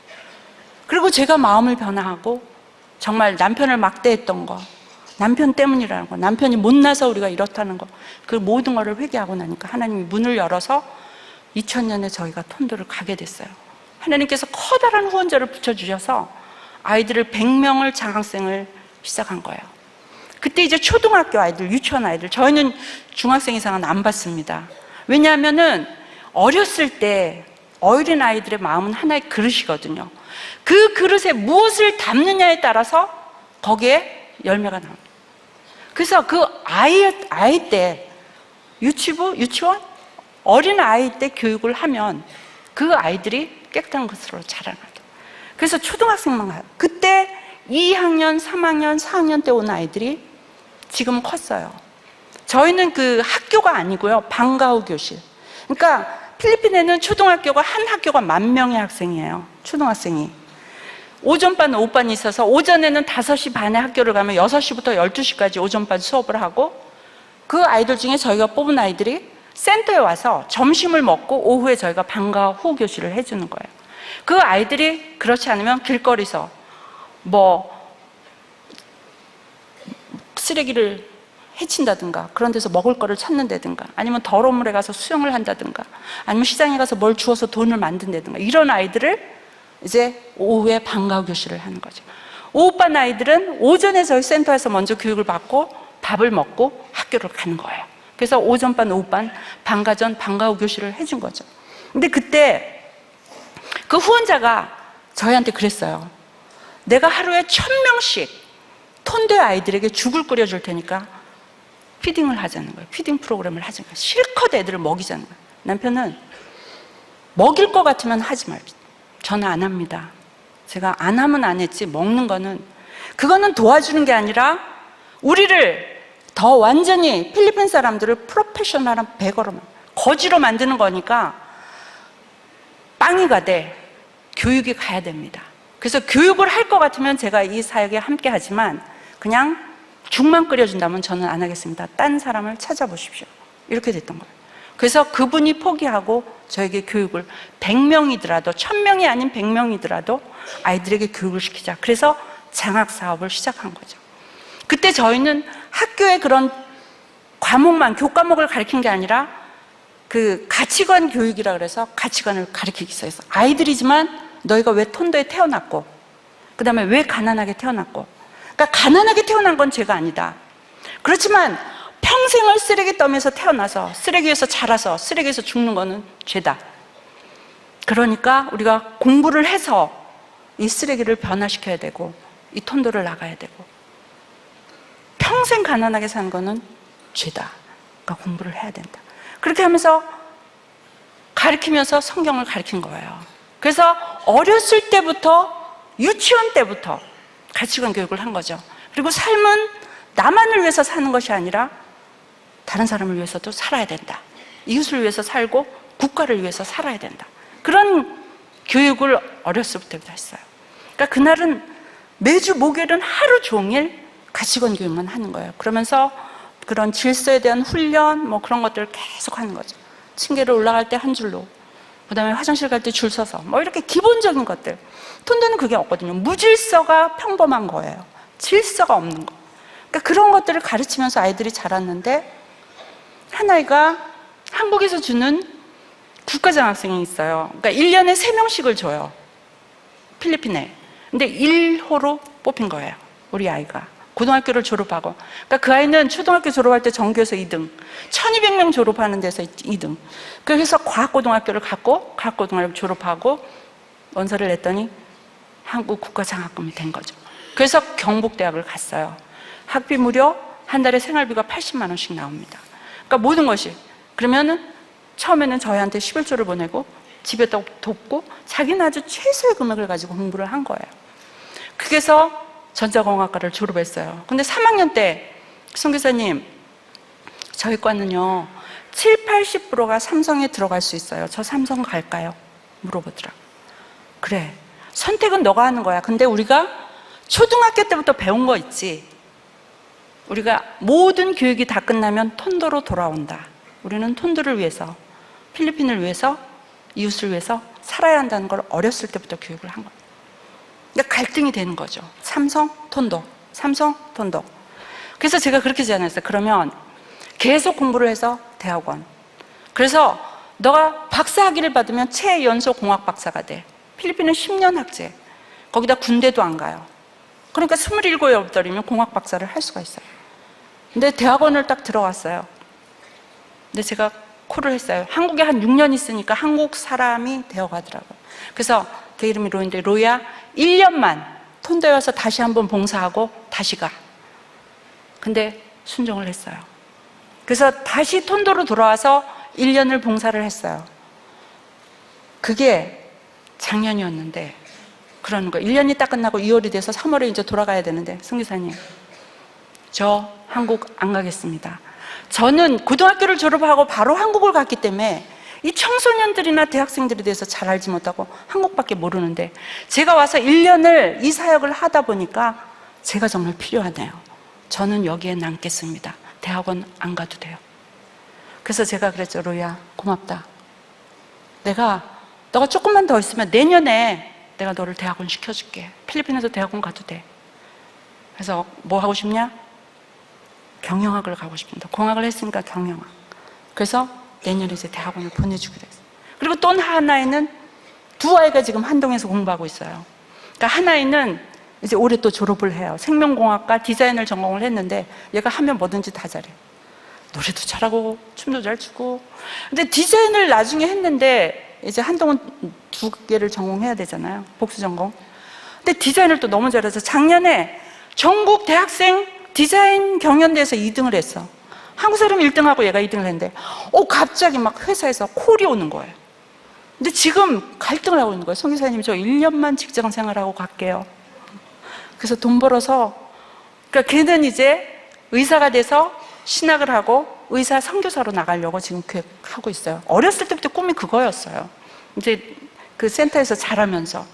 그리고 제가 마음을 변화하고 정말 남편을 막대했던 거, 남편 때문이라는 거, 남편이 못나서 우리가 이렇다는 거, 그 모든 것을 회개하고 나니까 하나님이 문을 열어서 2000년에 저희가 톤도를 가게 됐어요. 하나님께서 커다란 후원자를 붙여주셔서 아이들을 100명을 장학생을 시작한 거예요. 그때 이제 초등학교 아이들, 유치원 아이들, 저희는 중학생 이상은 안 받습니다. 왜냐하면은 어렸을 때 어린 아이들의 마음은 하나의 그릇이거든요. 그 그릇에 무엇을 담느냐에 따라서 거기에 열매가 나옵니다. 그래서 그 아이 때 유치원 어린 아이 때 교육을 하면 그 아이들이 깨끗한 것으로 자라나요. 그래서 초등학생만 가요. 그때 2학년, 3학년, 4학년 때 온 아이들이 지금 컸어요. 저희는 그 학교가 아니고요, 방과후 교실. 그러니까 필리핀에는 초등학교가 한 학교가 10,000명의 학생이에요. 초등학생이. 오전반, 오후반이 있어서 오전에는 5시 반에 학교를 가면 6시부터 12시까지 오전반 수업을 하고 그 아이들 중에 저희가 뽑은 아이들이 센터에 와서 점심을 먹고 오후에 저희가 방과후 교실을 해주는 거예요. 그 아이들이 그렇지 않으면 길거리에서 쓰레기를 해친다든가 그런 데서 먹을 거를 찾는다든가 아니면 더러운 물에 가서 수영을 한다든가 아니면 시장에 가서 뭘 주워서 돈을 만든다든가 이런 아이들을 이제 오후에 방과후 교실을 하는 거죠. 오후반 아이들은 오전에 저희 센터에서 먼저 교육을 받고 밥을 먹고 학교를 가는 거예요. 그래서 오전반, 오후반, 방과전, 방과후 교실을 해준 거죠. 근데 그때 그 후원자가 저희한테 그랬어요. 내가 하루에 1000명씩 톤대 아이들에게 죽을 끓여줄 테니까 피딩을 하자는 거예요. 피딩 프로그램을 하자는 거예요. 실컷 애들을 먹이자는 거예요. 남편은 먹일 것 같으면 하지 말고 저는 안 합니다. 제가 안 하면 안 했지 먹는 거는 그거는 도와주는 게 아니라 우리를 더 완전히 필리핀 사람들을 프로페셔널한 베거로 거지로 만드는 거니까 빵이가 돼 교육이 가야 됩니다. 그래서 교육을 할 것 같으면 제가 이 사역에 함께 하지만 그냥 죽만 끓여준다면 저는 안 하겠습니다. 딴 사람을 찾아보십시오. 이렇게 됐던 거예요. 그래서 그분이 포기하고 저에게 교육을 100명이더라도 1000명이 아닌 100명이더라도 아이들에게 교육을 시키자. 그래서 장학 사업을 시작한 거죠. 그때 저희는 학교의 그런 과목만 교과목을 가르친 게 아니라 그 가치관 교육이라 그래서 가치관을 가르치기 시작했어. 아이들이지만 너희가 왜 톤도에 태어났고 그 다음에 왜 가난하게 태어났고 그러니까 가난하게 태어난 건 죄가 아니다. 그렇지만 평생을 쓰레기 더미에서 태어나서 쓰레기에서 자라서 쓰레기에서 죽는 거는 죄다. 그러니까 우리가 공부를 해서 이 쓰레기를 변화시켜야 되고 이 톤도를 나가야 되고 평생 가난하게 사는 거는 죄다. 그러니까 공부를 해야 된다. 그렇게 하면서 가르치면서 성경을 가르친 거예요. 그래서 어렸을 때부터 유치원 때부터 가치관 교육을 한 거죠. 그리고 삶은 나만을 위해서 사는 것이 아니라 다른 사람을 위해서도 살아야 된다. 이웃을 위해서 살고 국가를 위해서 살아야 된다. 그런 교육을 어렸을 때부터 했어요. 그러니까 그날은 매주 목요일은 하루 종일 가치관 교육만 하는 거예요. 그러면서 그런 질서에 대한 훈련 뭐 그런 것들을 계속 하는 거죠. 층계를 올라갈 때 한 줄로, 그 다음에 화장실 갈 때 줄 서서 뭐 이렇게 기본적인 것들. 톤도는 그게 없거든요. 무질서가 평범한 거예요. 질서가 없는 거. 그러니까 그런 것들을 가르치면서 아이들이 자랐는데 한 아이가 한국에서 주는 국가장학생이 있어요. 그러니까 1년에 3명씩을 줘요. 필리핀에. 근데 1호로 뽑힌 거예요. 우리 아이가. 고등학교를 졸업하고. 그러니까 그 아이는 초등학교 졸업할 때 전교에서 2등, 1200명 졸업하는 데서 2등. 그래서 과학고등학교를 갔고, 과학고등학교를 졸업하고 원서를 냈더니 한국 국가장학금이 된 거죠. 그래서 경북대학을 갔어요. 학비 무료, 한 달에 생활비가 80만 원씩 나옵니다. 그러니까 모든 것이. 그러면은 처음에는 저희한테 11조를 보내고 집에다 돕고 자기는 아주 최소의 금액을 가지고 공부를 한 거예요. 그래서 전자공학과를 졸업했어요. 근데 3학년 때 선교사님, 저희 과는요 70~80%가 삼성에 들어갈 수 있어요. 저 삼성 갈까요? 물어보더라고요. 그래, 선택은 너가 하는 거야. 근데 우리가 초등학교 때부터 배운 거 있지. 우리가 모든 교육이 다 끝나면 톤도로 돌아온다. 우리는 톤도를 위해서, 필리핀을 위해서, 이웃을 위해서 살아야 한다는 걸 어렸을 때부터 교육을 한 거예요. 그러니까 갈등이 되는 거죠. 삼성, 톤도, 삼성, 톤도. 그래서 제가 그렇게 제안했어요. 그러면 계속 공부를 해서 대학원. 그래서 너가 박사 학위를 받으면 최연소 공학 박사가 돼. 필리핀은 10년 학제. 거기다 군대도 안 가요. 그러니까 27, 8이면 공학 박사를 할 수가 있어요. 근데 대학원을 딱 들어갔어요. 근데 제가 콜을 했어요. 한국에 한 6년 있으니까 한국 사람이 되어가더라고요. 그래서 걔 이름이 로이인데, 로이야 1년만 톤도에 와서 다시 한번 봉사하고 다시 가. 근데 순종을 했어요. 그래서 다시 톤도로 돌아와서 1년을 봉사를 했어요. 그게 작년이었는데 그러는 거예요. 1년이 딱 끝나고 2월이 돼서 3월에 이제 돌아가야 되는데, 선교사님, 저 한국 안 가겠습니다. 저는 고등학교를 졸업하고 바로 한국을 갔기 때문에 이 청소년들이나 대학생들에 대해서 잘 알지 못하고 한국밖에 모르는데, 제가 와서 1년을 이 사역을 하다 보니까 제가 정말 필요하네요. 저는 여기에 남겠습니다. 대학원 안 가도 돼요. 그래서 제가 그랬죠. 로이야, 고맙다. 너가 조금만 더 있으면 내년에 내가 너를 대학원 시켜줄게. 필리핀에서 대학원 가도 돼. 그래서 뭐 하고 싶냐? 경영학을 가고 싶습니다. 공학을 했으니까 경영학. 그래서 내년에 이제 대학원을 보내주기로 했어요. 그리고 또 하나에는 두 아이가 지금 한동에서 공부하고 있어요. 그러니까 하나에는 이제 올해 또 졸업을 해요. 생명공학과 디자인을 전공을 했는데 얘가 하면 뭐든지 다 잘해. 노래도 잘하고 춤도 잘 추고. 근데 디자인을 나중에 했는데 이제 한동은 2개를 전공해야 되잖아요. 복수 전공. 근데 디자인을 또 너무 잘해서 작년에 전국 대학생 디자인 경연대회에서 2등을 했어. 한국 사람 1등하고 얘가 2등을 했는데 갑자기 막 회사에서 콜이 오는 거예요. 근데 지금 갈등을 하고 있는 거예요. 송 기사님, 저 1년만 직장 생활하고 갈게요. 그래서 돈 벌어서, 그러니까 걔는 이제 의사가 돼서 신학을 하고 의사 선교사로 나가려고 지금 계획하고 있어요. 어렸을 때부터 꿈이 그거였어요. 이제 그 센터에서 자라면서.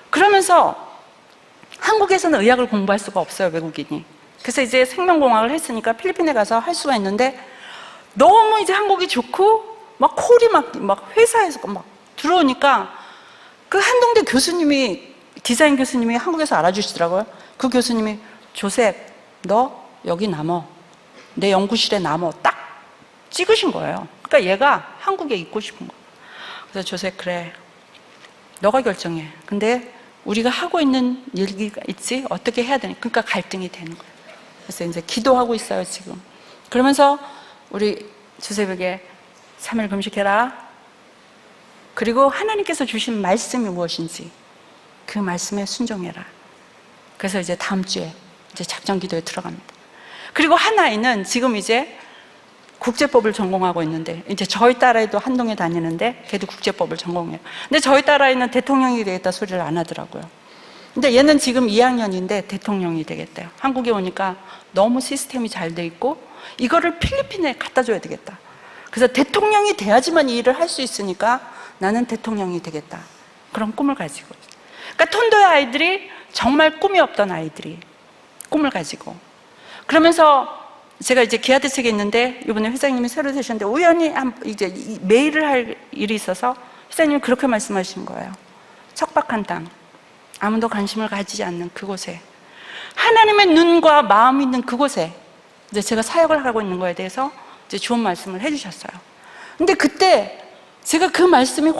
그러면서 한국에서는 의학을 공부할 수가 없어요, 외국인이. 그래서 이제 생명공학을 했으니까 필리핀에 가서 할 수가 있는데 너무 이제 한국이 좋고 막 콜이 막 회사에서 막 들어오니까 그 한동대 교수님이, 디자인 교수님이 한국에서 알아주시더라고요. 그 교수님이 조셉, 너 여기 남어. 내 연구실에 남어. 딱 찍으신 거예요. 그러니까 얘가 한국에 있고 싶은 거예요. 그래서 조셉, 그래. 너가 결정해. 근데 우리가 하고 있는 일기가 있지? 어떻게 해야 되니? 그러니까 갈등이 되는 거예요. 그래서 이제 기도하고 있어요, 지금. 그러면서 우리 조셉에게 3일 금식해라. 그리고 하나님께서 주신 말씀이 무엇인지 그 말씀에 순종해라. 그래서 이제 다음 주에 이제 작전 기도에 들어갑니다. 그리고 하나이는 지금 이제 국제법을 전공하고 있는데, 이제 저희 딸아이도 한동에 다니는데 걔도 국제법을 전공해요. 근데 저희 딸아이는 대통령이 되겠다 소리를 안 하더라고요. 근데 얘는 지금 2학년인데 대통령이 되겠대요. 한국에 오니까 너무 시스템이 잘 돼 있고 이거를 필리핀에 갖다 줘야 되겠다. 그래서 대통령이 돼야지만 이 일을 할 수 있으니까 나는 대통령이 되겠다. 그런 꿈을 가지고 있어요. 그러니까 톤도의 아이들이 정말 꿈이 없던 아이들이 꿈을 가지고, 그러면서 제가 이제 기아대책에 있는데 이번에 회장님이 새로 되셨는데 우연히 이제 메일을 할 일이 있어서 회장님이 그렇게 말씀하신 거예요. 척박한 땅, 아무도 관심을 가지지 않는 그곳에, 하나님의 눈과 마음이 있는 그곳에 이제 제가 사역을 하고 있는 거에 대해서 이제 좋은 말씀을 해주셨어요. 근데 그때 제가 그 말씀이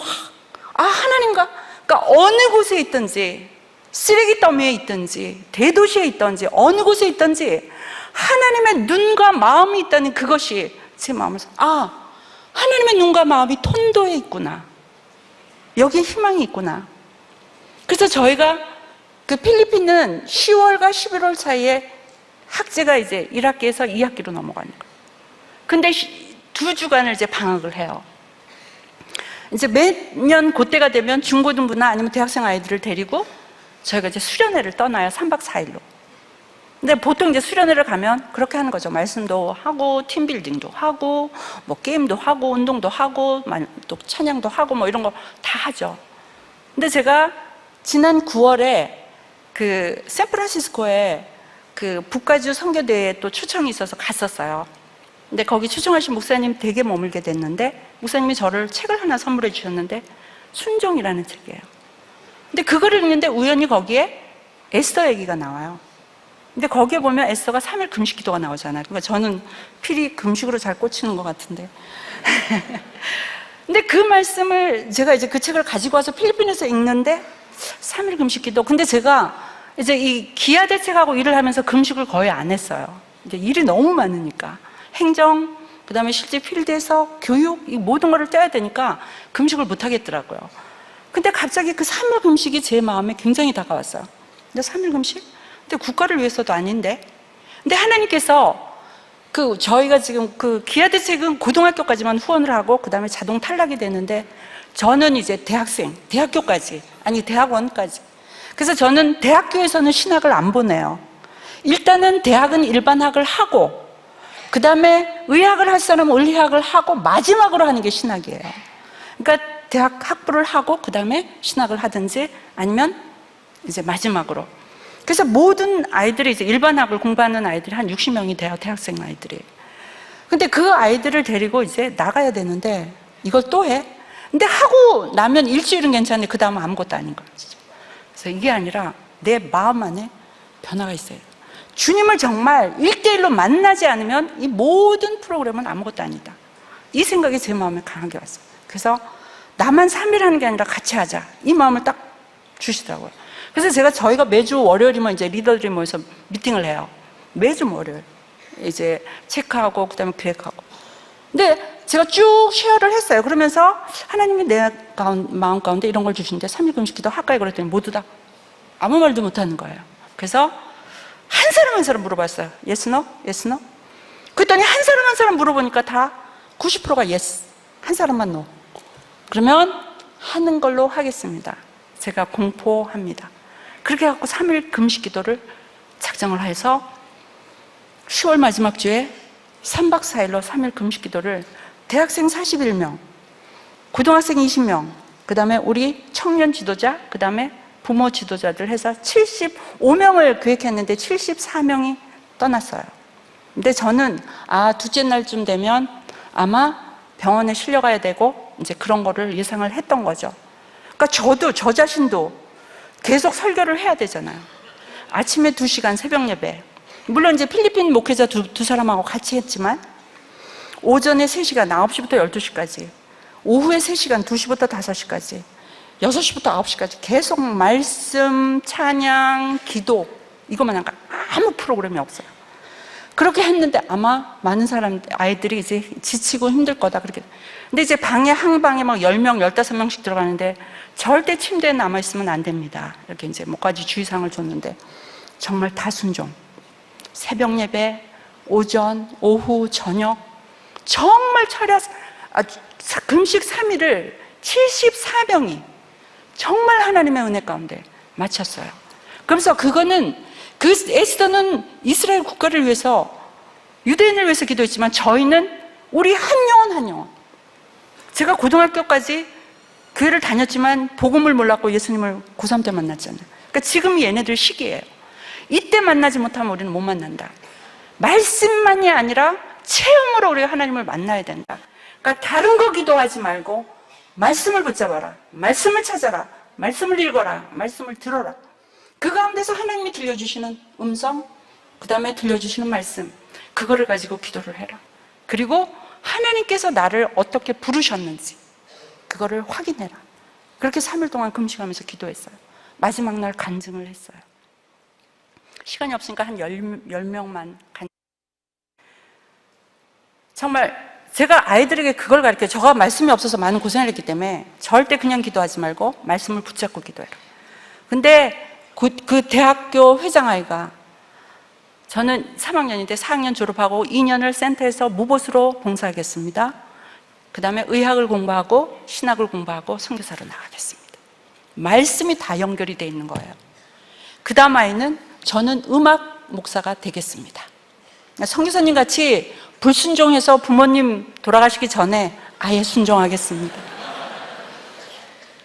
하나님과, 그러니까 어느 곳에 있든지, 쓰레기 더미에 있든지 대도시에 있든지 어느 곳에 있든지 하나님의 눈과 마음이 있다는 그것이 제 마음에서 하나님의 눈과 마음이 톤도에 있구나, 여기에 희망이 있구나. 그래서 저희가 그 필리핀은 10월과 11월 사이에 학제가 이제 1학기에서 2학기로 넘어가는 거예요. 근데 2주간을 이제 방학을 해요. 이제 매년 그때가 되면 중고등부나 아니면 대학생 아이들을 데리고 저희가 이제 수련회를 떠나요. 3박 4일로. 근데 보통 이제 수련회를 가면 그렇게 하는 거죠. 말씀도 하고, 팀빌딩도 하고, 뭐 게임도 하고, 운동도 하고, 또 찬양도 하고, 뭐 이런 거 다 하죠. 근데 제가 지난 9월에 그 샌프란시스코에 그 북가주 선교대회에 또 초청이 있어서 갔었어요. 근데 거기 초청하신 목사님 댁에 머물게 됐는데 목사님이 저를 책을 하나 선물해 주셨는데 순종이라는 책이에요. 근데 그거를 읽는데 우연히 거기에 에스더 얘기가 나와요. 근데 거기에 보면 에스더가 3일 금식 기도가 나오잖아요. 그러니까 저는 필히 금식으로 잘 꽂히는 것 같은데. 근데 그 말씀을 제가 이제 그 책을 가지고 와서 필리핀에서 읽는데 3일 금식 기도. 근데 제가 이제 이 기아 대책하고 일을 하면서 금식을 거의 안 했어요. 이제 일이 너무 많으니까. 행정, 그 다음에 실제 필드에서 교육, 이 모든 거를 떼야 되니까 금식을 못 하겠더라고요. 근데 갑자기 그 3일 금식이 제 마음에 굉장히 다가왔어요. 근데 3일 금식? 근데 국가를 위해서도 아닌데. 근데 하나님께서 저희가 지금 그 기아 대책은 고등학교까지만 후원을 하고 그 다음에 자동 탈락이 되는데 저는 이제 대학교까지, 아니 대학원까지. 그래서 저는 대학교에서는 신학을 안 보내요. 일단은 대학은 일반학을 하고 그 다음에 의학을 할 사람은 의학을 하고 마지막으로 하는 게 신학이에요. 그러니까 대학 학부를 하고 그 다음에 신학을 하든지 아니면 이제 마지막으로. 그래서 모든 아이들이 이제 일반학을 공부하는 아이들이 한 60명이 돼요. 대학생 아이들이. 근데 그 아이들을 데리고 이제 나가야 되는데 이걸 또 해? 근데 하고 나면 일주일은 괜찮은데 그 다음은 아무것도 아닌 거예요. 그래서 이게 아니라 내 마음 안에 변화가 있어요. 주님을 정말 1대1로 만나지 않으면 이 모든 프로그램은 아무것도 아니다. 이 생각이 제 마음에 강하게 왔어요. 그래서 나만 3일 하는 게 아니라 같이 하자. 이 마음을 딱 주시더라고요. 그래서 저희가 매주 월요일이면 이제 리더들이 모여서 미팅을 해요. 매주 월요일. 이제 체크하고, 그 다음에 기획하고. 근데 제가 쭉 쉐어를 했어요. 그러면서 하나님이 내 마음 가운데 이런 걸 주시는데 3일 금식 기도 할까요? 그랬더니 모두 다 아무 말도 못 하는 거예요. 그래서 한 사람 한 사람 물어봤어요. Yes, no? Yes, no? 그랬더니 한 사람 한 사람 물어보니까 다 90%가 yes. 한 사람만 no. 그러면 하는 걸로 하겠습니다. 제가 공포합니다. 그렇게 해갖고 3일 금식 기도를 작정을 해서 10월 마지막 주에 3박 4일로 3일 금식 기도를 대학생 41명, 고등학생 20명, 그 다음에 우리 청년 지도자, 그 다음에 부모 지도자들 해서 75명을 계획했는데 74명이 떠났어요. 근데 저는 둘째 날쯤 되면 아마 병원에 실려가야 되고 이제 그런 거를 예상을 했던 거죠. 그러니까 저 자신도 계속 설교를 해야 되잖아요. 아침에 2시간 새벽 예배. 물론 이제 필리핀 목회자 두 사람하고 같이 했지만 오전에 3시간 9시부터 12시까지, 오후에 3시간 2시부터 5시까지, 6시부터 9시까지 계속 말씀, 찬양, 기도 이것만 한 거 아무 프로그램이 없어요. 그렇게 했는데 아마 많은 아이들이 이제 지치고 힘들 거다 그렇게. 근데 이제 한 방에 막 10명, 15명씩 들어가는데 절대 침대에 남아있으면 안 됩니다. 이렇게 이제 몇 가지 주의사항을 줬는데 정말 다 순종. 새벽 예배, 오전, 오후, 저녁 정말 금식 3일을 74명이 정말 하나님의 은혜 가운데 마쳤어요. 그러면서 에스더는 이스라엘 국가를 위해서, 유대인을 위해서 기도했지만 저희는 우리 한 영혼 제가 고등학교까지 교회를 다녔지만 복음을 몰랐고 예수님을 고3 때 만났잖아요. 그러니까 지금 얘네들 시기예요. 이때 만나지 못하면 우리는 못 만난다. 말씀만이 아니라 체험으로 우리가 하나님을 만나야 된다. 그러니까 다른 거 기도하지 말고 말씀을 붙잡아라. 말씀을 찾아라. 말씀을 읽어라. 말씀을 들어라. 그 가운데서 하나님이 들려주시는 음성, 그 다음에 들려주시는 말씀, 그거를 가지고 기도를 해라. 그리고 하나님께서 나를 어떻게 부르셨는지 그거를 확인해라. 그렇게 3일 동안 금식하면서 기도했어요. 마지막 날 간증을 했어요. 시간이 없으니까 한 10명만 정말 제가 아이들에게 그걸 가르쳐요. 저가 말씀이 없어서 많은 고생을 했기 때문에 절대 그냥 기도하지 말고 말씀을 붙잡고 기도해라. 근데 그 대학교 회장아이가, 저는 3학년인데 4학년 졸업하고 2년을 센터에서 무보수로 봉사하겠습니다. 그 다음에 의학을 공부하고 신학을 공부하고 선교사로 나가겠습니다. 말씀이 다 연결이 돼 있는 거예요. 그 다음 아이는 저는 음악 목사가 되겠습니다. 선교사님 같이 불순종해서 부모님 돌아가시기 전에 아예 순종하겠습니다.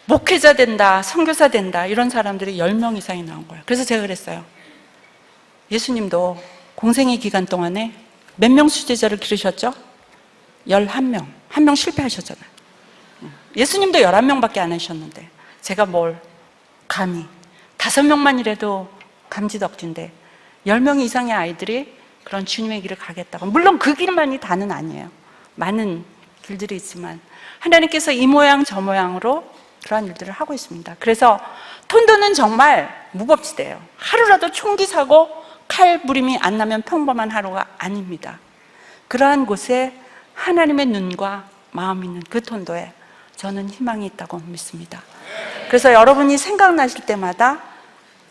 목회자 된다, 선교사 된다, 이런 사람들이 10명 이상이 나온 거예요. 그래서 제가 그랬어요. 예수님도 공생의 기간 동안에 몇 명 수제자를 기르셨죠? 11명. 한 명 실패하셨잖아요. 예수님도 11명밖에 안 하셨는데 제가 뭘 감히 5명만이라도 감지덕진데 10명 이상의 아이들이 그런 주님의 길을 가겠다고. 물론 그 길만이 다는 아니에요. 많은 길들이 있지만 하나님께서 이 모양 저 모양으로 그러한 일들을 하고 있습니다. 그래서 톤도는 정말 무법지대예요. 하루라도 총기 사고 칼 부림이 안 나면 평범한 하루가 아닙니다. 그러한 곳에 하나님의 눈과 마음이 있는 그 톤도에 저는 희망이 있다고 믿습니다. 그래서 여러분이 생각나실 때마다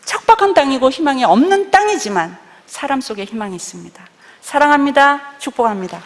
척박한 땅이고 희망이 없는 땅이지만 사람 속에 희망이 있습니다. 사랑합니다. 축복합니다.